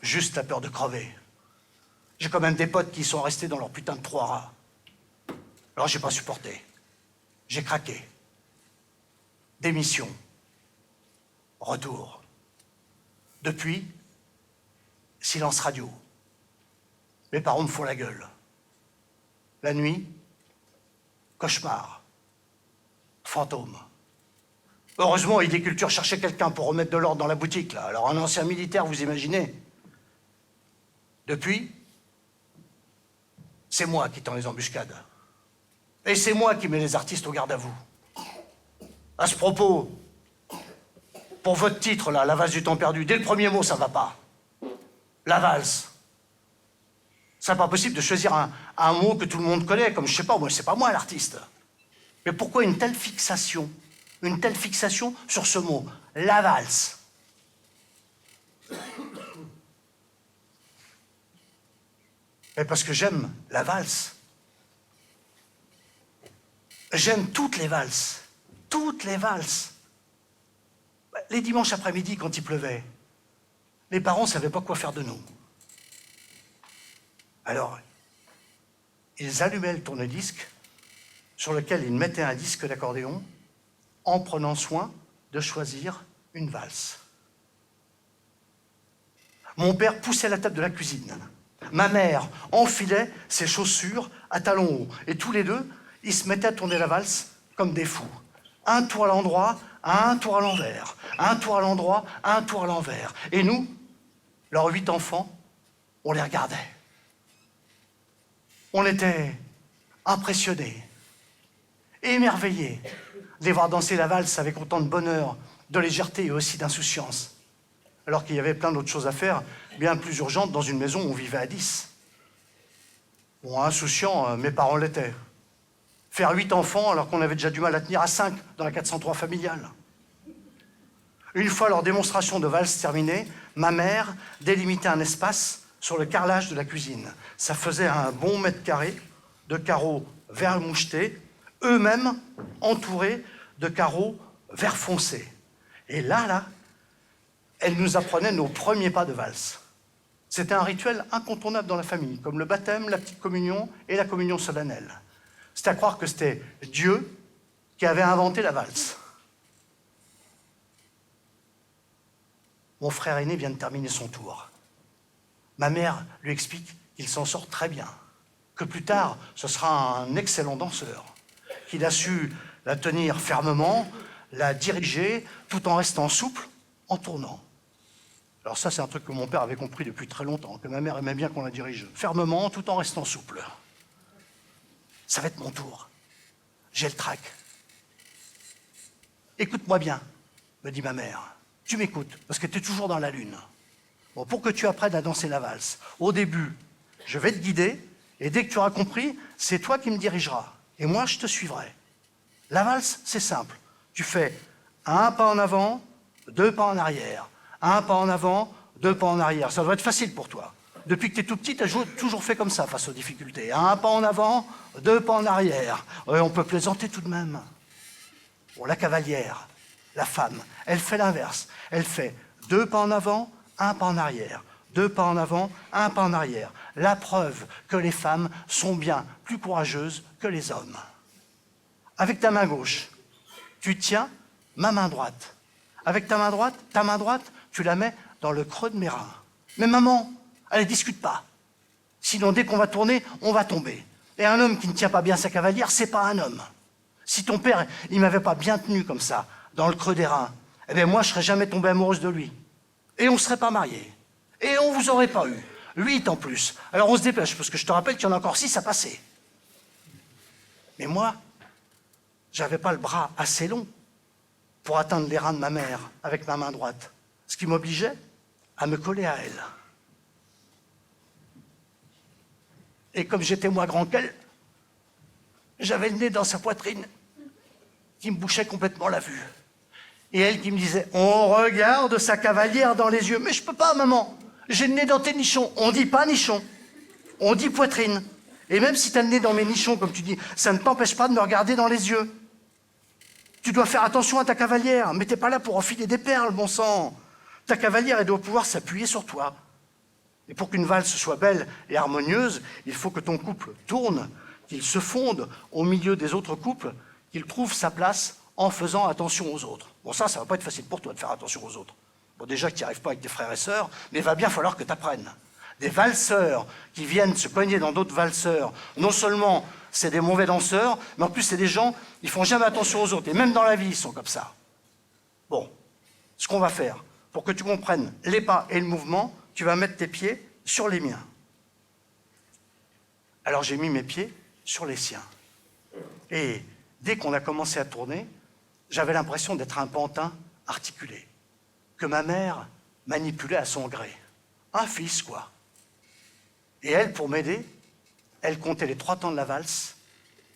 Speaker 3: Juste la peur de crever. J'ai quand même des potes qui sont restés dans leur putain de 3 rats. Alors j'ai pas supporté. J'ai craqué. Démission. Retour. Depuis, silence radio. Mes parents me font la gueule. La nuit, cauchemar. Fantôme. Heureusement, ID Culture cherchait quelqu'un pour remettre de l'ordre dans la boutique, là. Alors un ancien militaire, vous imaginez. Depuis, c'est moi qui tends les embuscades. Et c'est moi qui mets les artistes au garde à vous. À ce propos, pour votre titre, là, La valse du temps perdu, dès le premier mot, ça va pas. La valse. C'est pas possible de choisir un mot que tout le monde connaît, comme je sais pas, moi, c'est pas moi l'artiste. Mais pourquoi une telle fixation sur ce mot, la valse? Mais parce que j'aime la valse. J'aime toutes les valses. Toutes les valses. Les dimanches après-midi, quand il pleuvait, les parents ne savaient pas quoi faire de nous. Alors, ils allumaient le tourne-disque sur lequel ils mettaient un disque d'accordéon en prenant soin de choisir une valse. Mon père poussait la table de la cuisine. Ma mère enfilait ses chaussures à talons hauts. Et tous les deux, ils se mettaient à tourner la valse comme des fous. Un tour à l'endroit, un tour à l'envers. Un tour à l'endroit, un tour à l'envers. Et nous, leurs 8 enfants, on les regardait. On était impressionnés, émerveillés de les voir danser la valse avec autant de bonheur, de légèreté et aussi d'insouciance. Alors qu'il y avait plein d'autres choses à faire, bien plus urgentes, dans une maison où on vivait à 10. Bon, insouciant, mes parents l'étaient. Faire 8 enfants alors qu'on avait déjà du mal à tenir à 5 dans la 403 familiale. Une fois leur démonstration de valse terminée, ma mère délimitait un espace sur le carrelage de la cuisine. Ça faisait un bon mètre carré de carreaux vert mouchetés, eux-mêmes entourés de carreaux vert foncé. Et là, elle nous apprenait nos premiers pas de valse. C'était un rituel incontournable dans la famille, comme le baptême, la petite communion et la communion solennelle. C'est à croire que c'était Dieu qui avait inventé la valse. Mon frère aîné vient de terminer son tour. Ma mère lui explique qu'il s'en sort très bien, que plus tard, ce sera un excellent danseur, qu'il a su la tenir fermement, la diriger, tout en restant souple, en tournant. Alors ça, c'est un truc que mon père avait compris depuis très longtemps, que ma mère aimait bien qu'on la dirige fermement, tout en restant souple. Ça va être mon tour. J'ai le trac. Écoute-moi bien, me dit ma mère. Tu m'écoutes, parce que tu es toujours dans la lune. Bon, pour que tu apprennes à danser la valse, au début, je vais te guider, et dès que tu auras compris, c'est toi qui me dirigeras. Et moi, je te suivrai. La valse, c'est simple. Tu fais un pas en avant, 2 pas en arrière. Un pas en avant, 2 pas en arrière. Ça doit être facile pour toi. Depuis que tu es tout petit, tu as toujours fait comme ça face aux difficultés. Un pas en avant, 2 pas en arrière. On peut plaisanter tout de même. Bon, la cavalière, la femme, elle fait l'inverse. Elle fait 2 pas en avant, 1 pas en arrière. 2 pas en avant, 1 pas en arrière. La preuve que les femmes sont bien plus courageuses que les hommes. Avec ta main gauche, tu tiens ma main droite. Avec ta main droite, tu la mets dans le creux de mes reins. Mais maman, allez, discute pas. Sinon, dès qu'on va tourner, on va tomber. Et un homme qui ne tient pas bien sa cavalière, c'est pas un homme. Si ton père, il m'avait pas bien tenu comme ça, dans le creux des reins, eh bien moi, je serais jamais tombée amoureuse de lui. Et on ne serait pas mariés. Et on vous aurait pas eu. 8 en plus. Alors on se dépêche, parce que je te rappelle qu'il y en a encore 6 à passer. Mais moi, j'avais pas le bras assez long pour atteindre les reins de ma mère avec ma main droite, ce qui m'obligeait à me coller à elle. Et comme j'étais moins grand qu'elle, j'avais le nez dans sa poitrine qui me bouchait complètement la vue. Et elle qui me disait « On regarde sa cavalière dans les yeux. » Mais je peux pas, maman. J'ai le nez dans tes nichons. On dit pas nichon. On dit poitrine. Et même si tu as le nez dans mes nichons, comme tu dis, ça ne t'empêche pas de me regarder dans les yeux. Tu dois faire attention à ta cavalière. Mais t'es pas là pour enfiler des perles, bon sang. Ta cavalière, elle doit pouvoir s'appuyer sur toi. Et pour qu'une valse soit belle et harmonieuse, il faut que ton couple tourne, qu'il se fonde au milieu des autres couples, qu'il trouve sa place en faisant attention aux autres. Bon, ça va pas être facile pour toi de faire attention aux autres. Bon, déjà que tu n'y arrives pas avec tes frères et sœurs, mais il va bien falloir que tu apprennes. Des valseurs qui viennent se cogner dans d'autres valseurs, non seulement c'est des mauvais danseurs, mais en plus c'est des gens, ils font jamais attention aux autres. Et même dans la vie, ils sont comme ça. Bon, ce qu'on va faire, pour que tu comprennes les pas et le mouvement, tu vas mettre tes pieds sur les miens. Alors j'ai mis mes pieds sur les siens. Et dès qu'on a commencé à tourner, j'avais l'impression d'être un pantin articulé, que ma mère manipulait à son gré. Un fils, quoi. Et elle, pour m'aider, elle comptait les 3 temps de la valse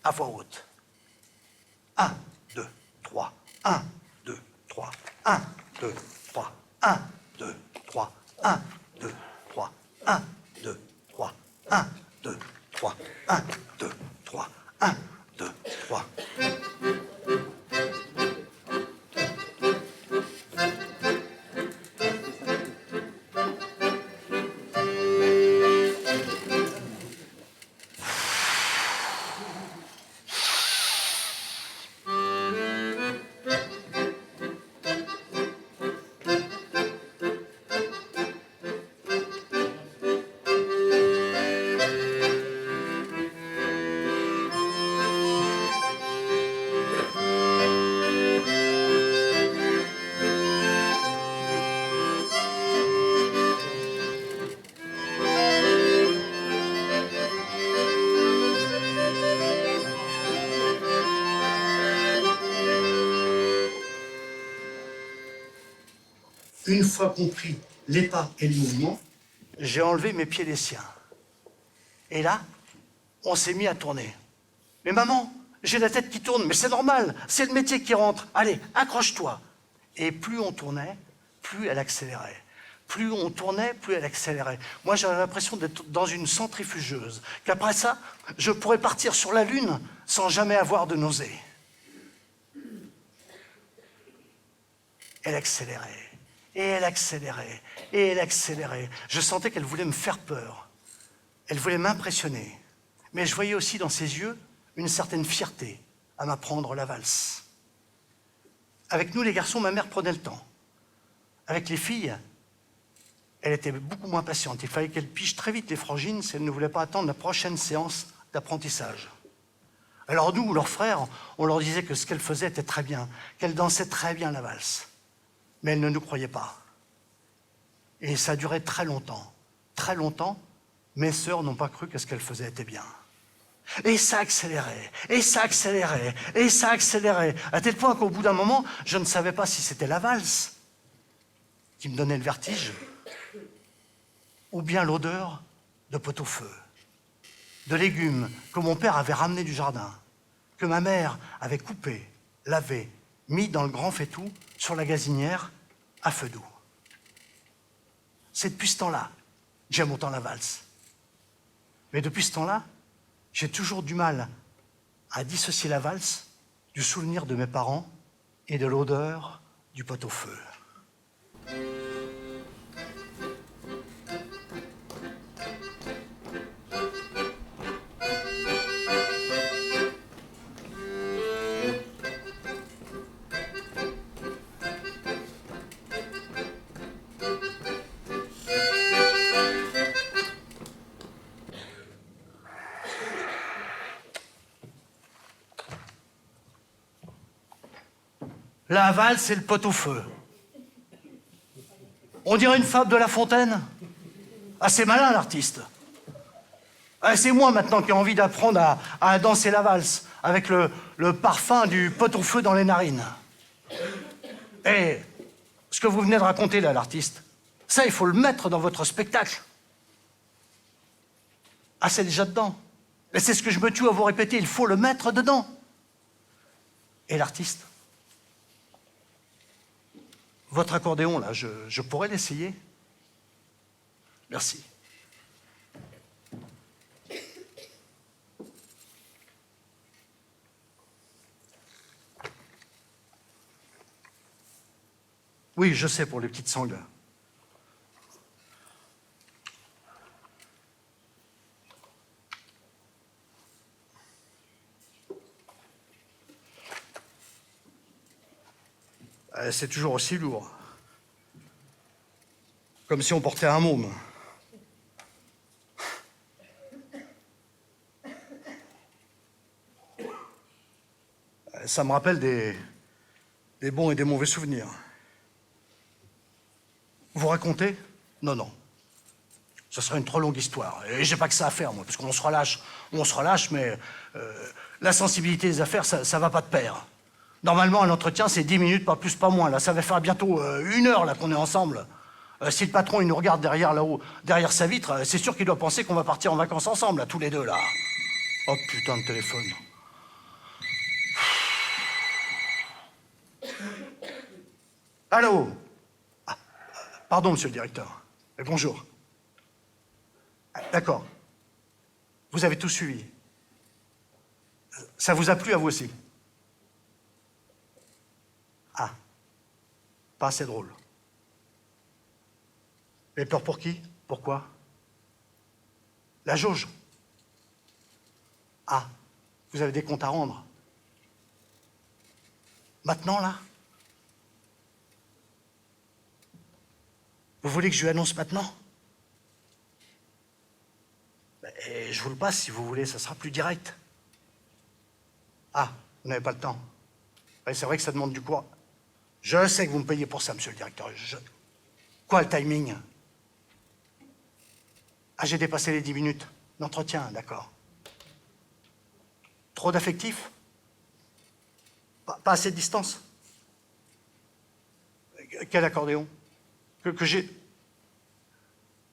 Speaker 3: à voix haute. 1, 2, 3, 1, 2, 3, 1, 2, 3, 1, 2, 3, 1, 2, 3, 1, 2, 3, 1, 2, 3, 1, 2, 3, 1, 2, 3. Une fois compris les pas et le mouvement, j'ai enlevé mes pieds des siens. Et là, on s'est mis à tourner. Mais maman, j'ai la tête qui tourne, mais c'est normal, c'est le métier qui rentre. Allez, accroche-toi. Et plus on tournait, plus elle accélérait. Plus on tournait, plus elle accélérait. Moi, j'avais l'impression d'être dans une centrifugeuse, qu'après ça, je pourrais partir sur la Lune sans jamais avoir de nausée. Elle accélérait. Et elle accélérait, et elle accélérait. Je sentais qu'elle voulait me faire peur. Elle voulait m'impressionner. Mais je voyais aussi dans ses yeux une certaine fierté à m'apprendre la valse. Avec nous, les garçons, ma mère prenait le temps. Avec les filles, elle était beaucoup moins patiente. Il fallait qu'elle pige très vite les frangines si elle ne voulait pas attendre la prochaine séance d'apprentissage. Alors nous, leurs frères, on leur disait que ce qu'elle faisait était très bien, qu'elle dansait très bien la valse. Mais elle ne nous croyait pas. Et ça a duré très longtemps. Très longtemps, mes sœurs n'ont pas cru que ce qu'elle faisait était bien. Et ça accélérait, et ça accélérait, et ça accélérait, à tel point qu'au bout d'un moment, je ne savais pas si c'était la valse qui me donnait le vertige, ou bien l'odeur de pot-au-feu, de légumes que mon père avait ramenés du jardin, que ma mère avait coupés, lavés, mis dans le grand faitout sur la gazinière à feu doux. C'est depuis ce temps-là que j'aime autant la valse. Mais depuis ce temps-là, j'ai toujours du mal à dissocier la valse du souvenir de mes parents et de l'odeur du pot-au-feu. La valse et le pot-au-feu. On dirait une fable de La Fontaine. Ah, c'est malin, l'artiste. Ah, c'est moi, maintenant, qui ai envie d'apprendre à danser la valse, avec le parfum du pot-au-feu dans les narines. Et ce que vous venez de raconter là, l'artiste, ça, il faut le mettre dans votre spectacle. Ah, c'est déjà dedans. Et c'est ce que je me tue à vous répéter, il faut le mettre dedans. Et l'artiste? Votre accordéon, là, je pourrais l'essayer? Merci. Oui, je sais, pour les petites sangles. C'est toujours aussi lourd. Comme si on portait un môme. Ça me rappelle des bons et des mauvais souvenirs. Vous racontez? Non, non. Ce serait une trop longue histoire. Et j'ai pas que ça à faire, moi, parce qu'on se relâche, mais la sensibilité des affaires, ça va pas de pair. Normalement, un entretien, c'est 10 minutes, pas plus, pas moins. Là, ça va faire bientôt 1 heure là qu'on est ensemble. Si le patron, il nous regarde derrière, là-haut, derrière sa vitre, c'est sûr qu'il doit penser qu'on va partir en vacances ensemble, là, tous les deux, là. Oh, putain de téléphone. Allô? Ah, pardon, monsieur le directeur. Bonjour. Ah, d'accord. Vous avez tout suivi. Ça vous a plu à vous aussi? Ah. Pas assez drôle. Et peur pour qui? Pourquoi? La jauge. Ah. Vous avez des comptes à rendre. Maintenant, là? Vous voulez que je lui annonce maintenant? Et je vous le passe si vous voulez, ça sera plus direct. Ah, vous n'avez pas le temps. Ouais, c'est vrai que ça demande du courage. Je sais que vous me payez pour ça, monsieur le directeur. Quoi, le timing? Ah, j'ai dépassé les 10 minutes d'entretien, d'accord. Trop d'affectifs? Pas assez de distance? Quel accordéon? Que j'ai...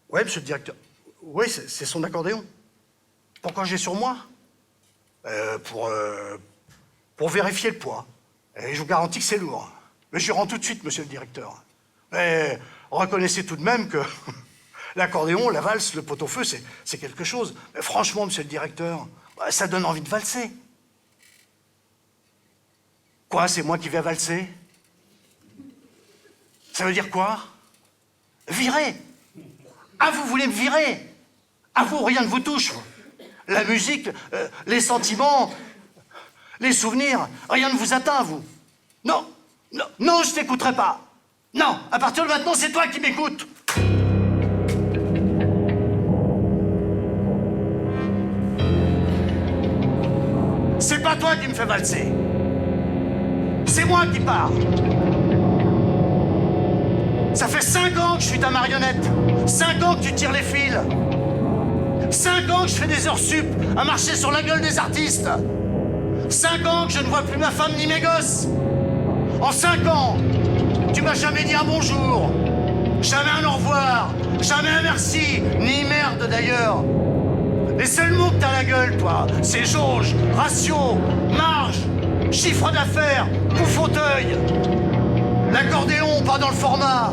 Speaker 3: Ouais, monsieur le directeur. Oui, c'est son accordéon. Pourquoi j'ai sur moi? Pour vérifier le poids. Et je vous garantis que c'est lourd. Mais je rends tout de suite, monsieur le directeur. Mais reconnaissez tout de même que l'accordéon, la valse, le pot-au-feu, c'est quelque chose. Mais franchement, monsieur le directeur, ça donne envie de valser. Quoi, c'est moi qui vais valser? Ça veut dire quoi? Virer. Ah, vous voulez me virer? À vous, rien ne vous touche. La musique, les sentiments, les souvenirs, rien ne vous atteint, vous. Non, non, non, je t'écouterai pas. Non, à partir de maintenant, c'est toi qui m'écoutes. C'est pas toi qui me fais valser. C'est moi qui pars. Ça fait 5 ans que je suis ta marionnette. 5 ans que tu tires les fils. 5 ans que je fais des heures sup à marcher sur la gueule des artistes. 5 ans que je ne vois plus ma femme ni mes gosses. En 5 ans, tu m'as jamais dit un bonjour, jamais un au revoir, jamais un merci, ni merde d'ailleurs. Les seuls mots que t'as à la gueule, toi, c'est jauge, ratio, marge, chiffre d'affaires, coup fauteuil. L'accordéon, pas dans le format.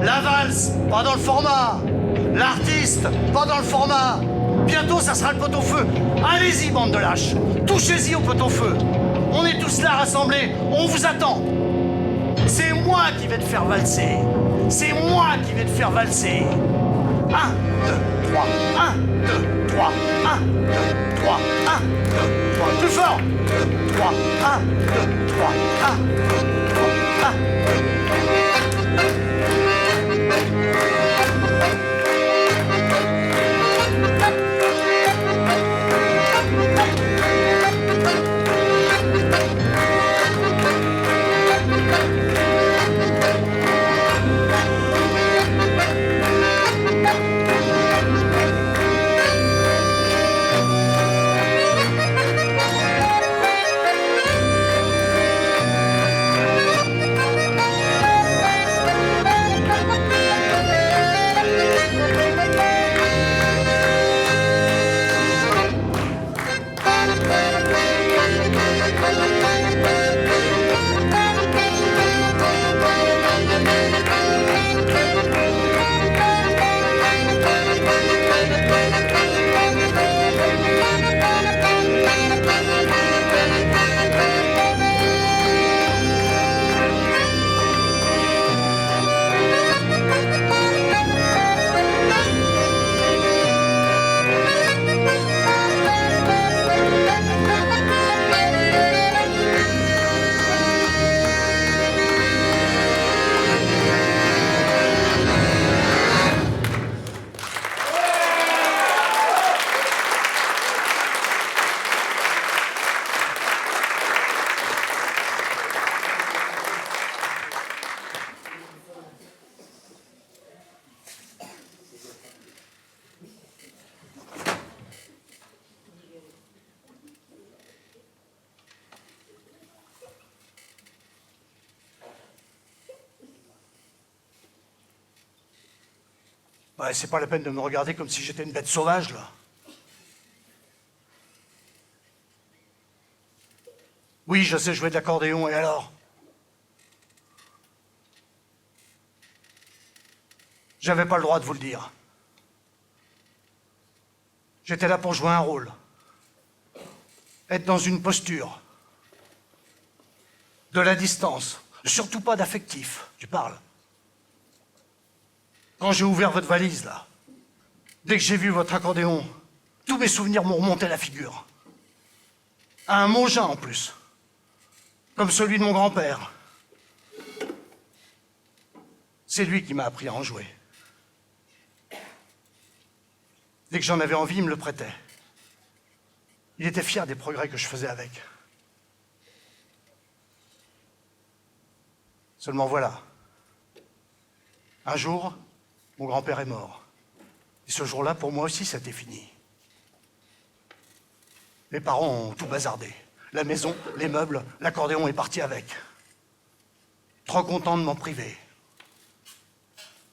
Speaker 3: La valse, pas dans le format. L'artiste, pas dans le format. Bientôt, ça sera le pot-au-feu. Allez-y, bande de lâches. Touchez-y au pot-au-feu. On est tous là rassemblés. On vous attend. C'est moi qui vais te faire valser. C'est moi qui vais te faire valser. 1, 2, 3. 1, 2, 3. 1, 2, 3. 1, 2, 3. Plus fort. 2, 3. 1, 2, 3. 1, 2, 3. 1. Bah, c'est pas la peine de me regarder comme si j'étais une bête sauvage, là. Oui, je sais jouer de l'accordéon, et alors? J'avais pas le droit de vous le dire. J'étais là pour jouer un rôle. Être dans une posture. De la distance. Surtout pas d'affectif. Tu parles. Quand j'ai ouvert votre valise, là, dès que j'ai vu votre accordéon, tous mes souvenirs m'ont remonté la figure. À un Mogin, en plus. Comme celui de mon grand-père. C'est lui qui m'a appris à en jouer. Dès que j'en avais envie, il me le prêtait. Il était fier des progrès que je faisais avec. Seulement voilà. Un jour, mon grand-père est mort. Et ce jour-là, pour moi aussi, c'était fini. Mes parents ont tout bazardé. La maison, les meubles, l'accordéon est parti avec. Trop content de m'en priver.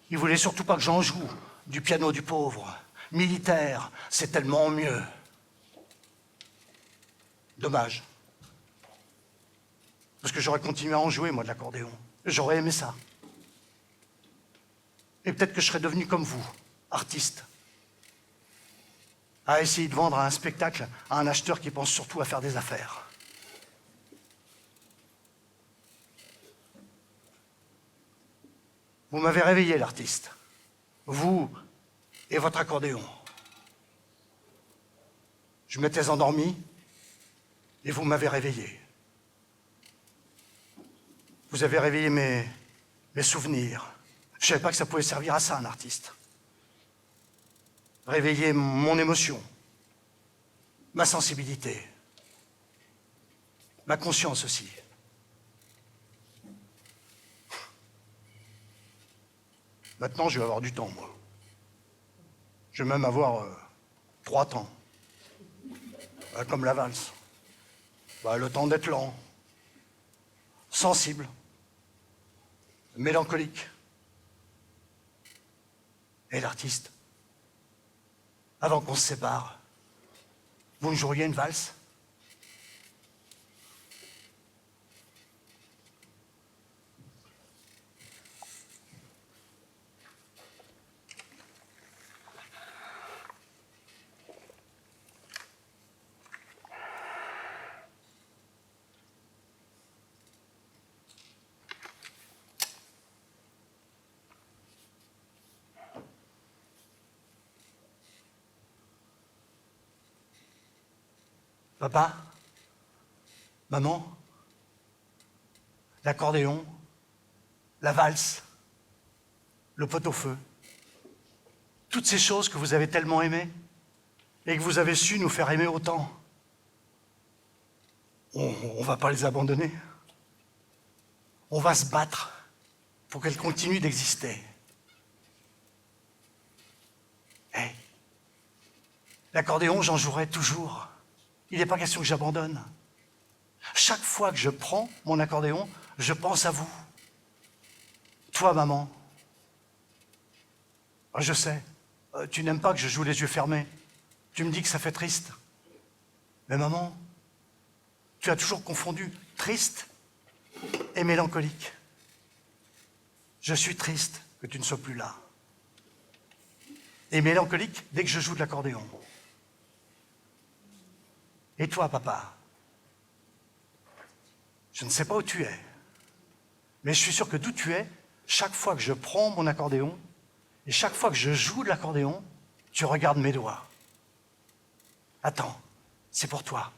Speaker 3: Ils voulaient surtout pas que j'en joue. Du piano du pauvre. Militaire, c'est tellement mieux. Dommage. Parce que j'aurais continué à en jouer, moi, de l'accordéon. J'aurais aimé ça. Et peut-être que je serais devenu comme vous, artiste. À essayer de vendre un spectacle à un acheteur qui pense surtout à faire des affaires. Vous m'avez réveillé, l'artiste. Vous et votre accordéon. Je m'étais endormi et vous m'avez réveillé. Vous avez réveillé mes souvenirs. Je ne savais pas que ça pouvait servir à ça, un artiste. Réveiller mon émotion, ma sensibilité, ma conscience aussi. Maintenant, je vais avoir du temps, moi. Je vais même avoir 3 temps. Comme la valse. Le temps d'être lent, sensible, mélancolique. Et l'artiste, avant qu'on se sépare, vous me joueriez une valse? Papa? Maman? L'accordéon? La valse? Le pot-au-feu? Toutes ces choses que vous avez tellement aimées et que vous avez su nous faire aimer autant. On va pas les abandonner. On va se battre pour qu'elles continuent d'exister. Hey, l'accordéon, j'en jouerai toujours. Il n'est pas question que j'abandonne. Chaque fois que je prends mon accordéon, je pense à vous. Toi, maman. Je sais, tu n'aimes pas que je joue les yeux fermés. Tu me dis que ça fait triste. Mais maman, tu as toujours confondu triste et mélancolique. Je suis triste que tu ne sois plus là. Et mélancolique dès que je joue de l'accordéon. Et toi, papa? Je ne sais pas où tu es, mais je suis sûr que d'où tu es, chaque fois que je prends mon accordéon, et chaque fois que je joue de l'accordéon, tu regardes mes doigts. Attends, c'est pour toi.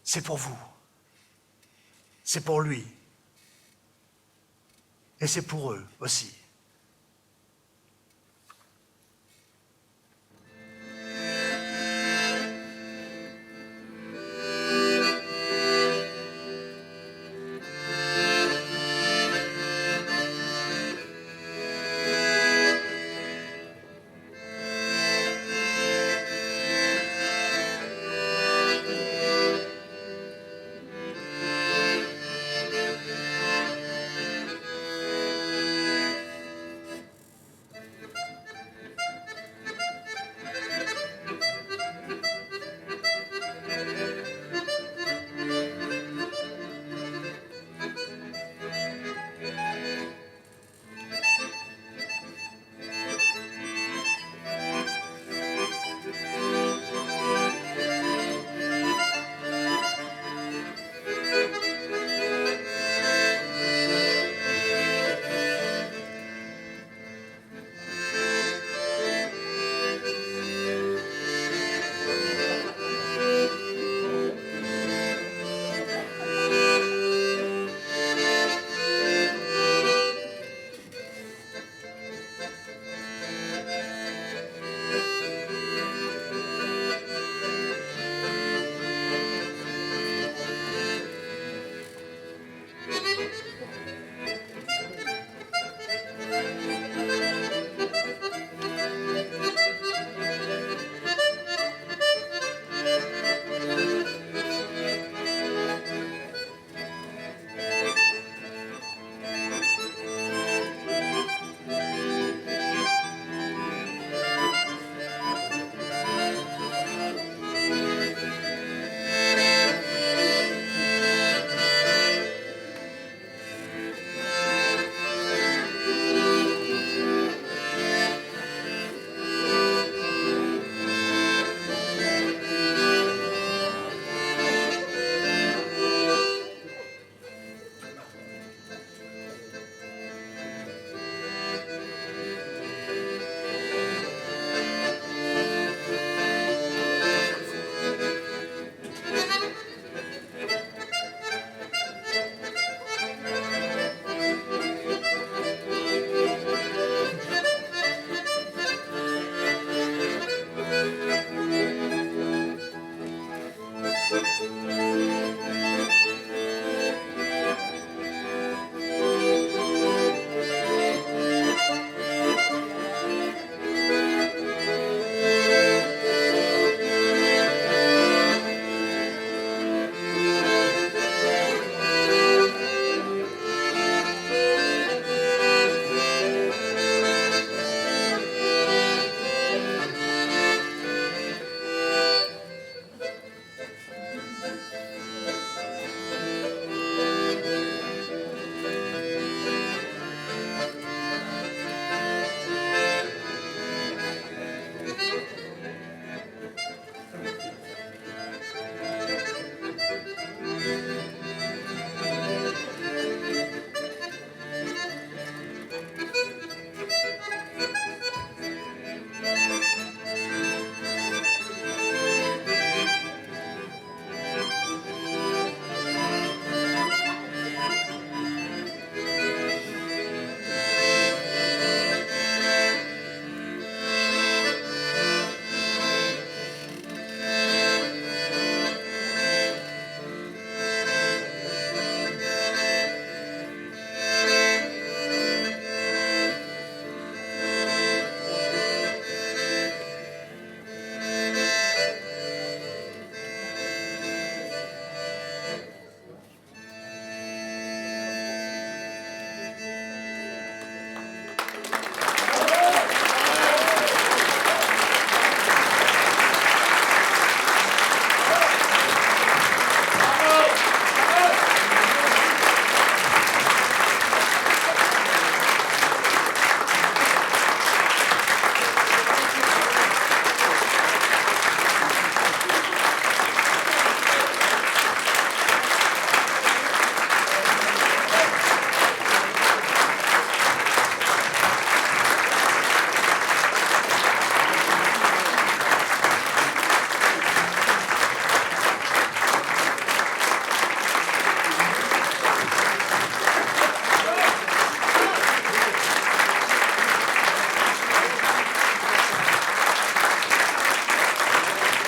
Speaker 3: C'est pour vous. C'est pour lui. Et c'est pour eux aussi.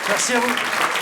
Speaker 3: Merci à vous.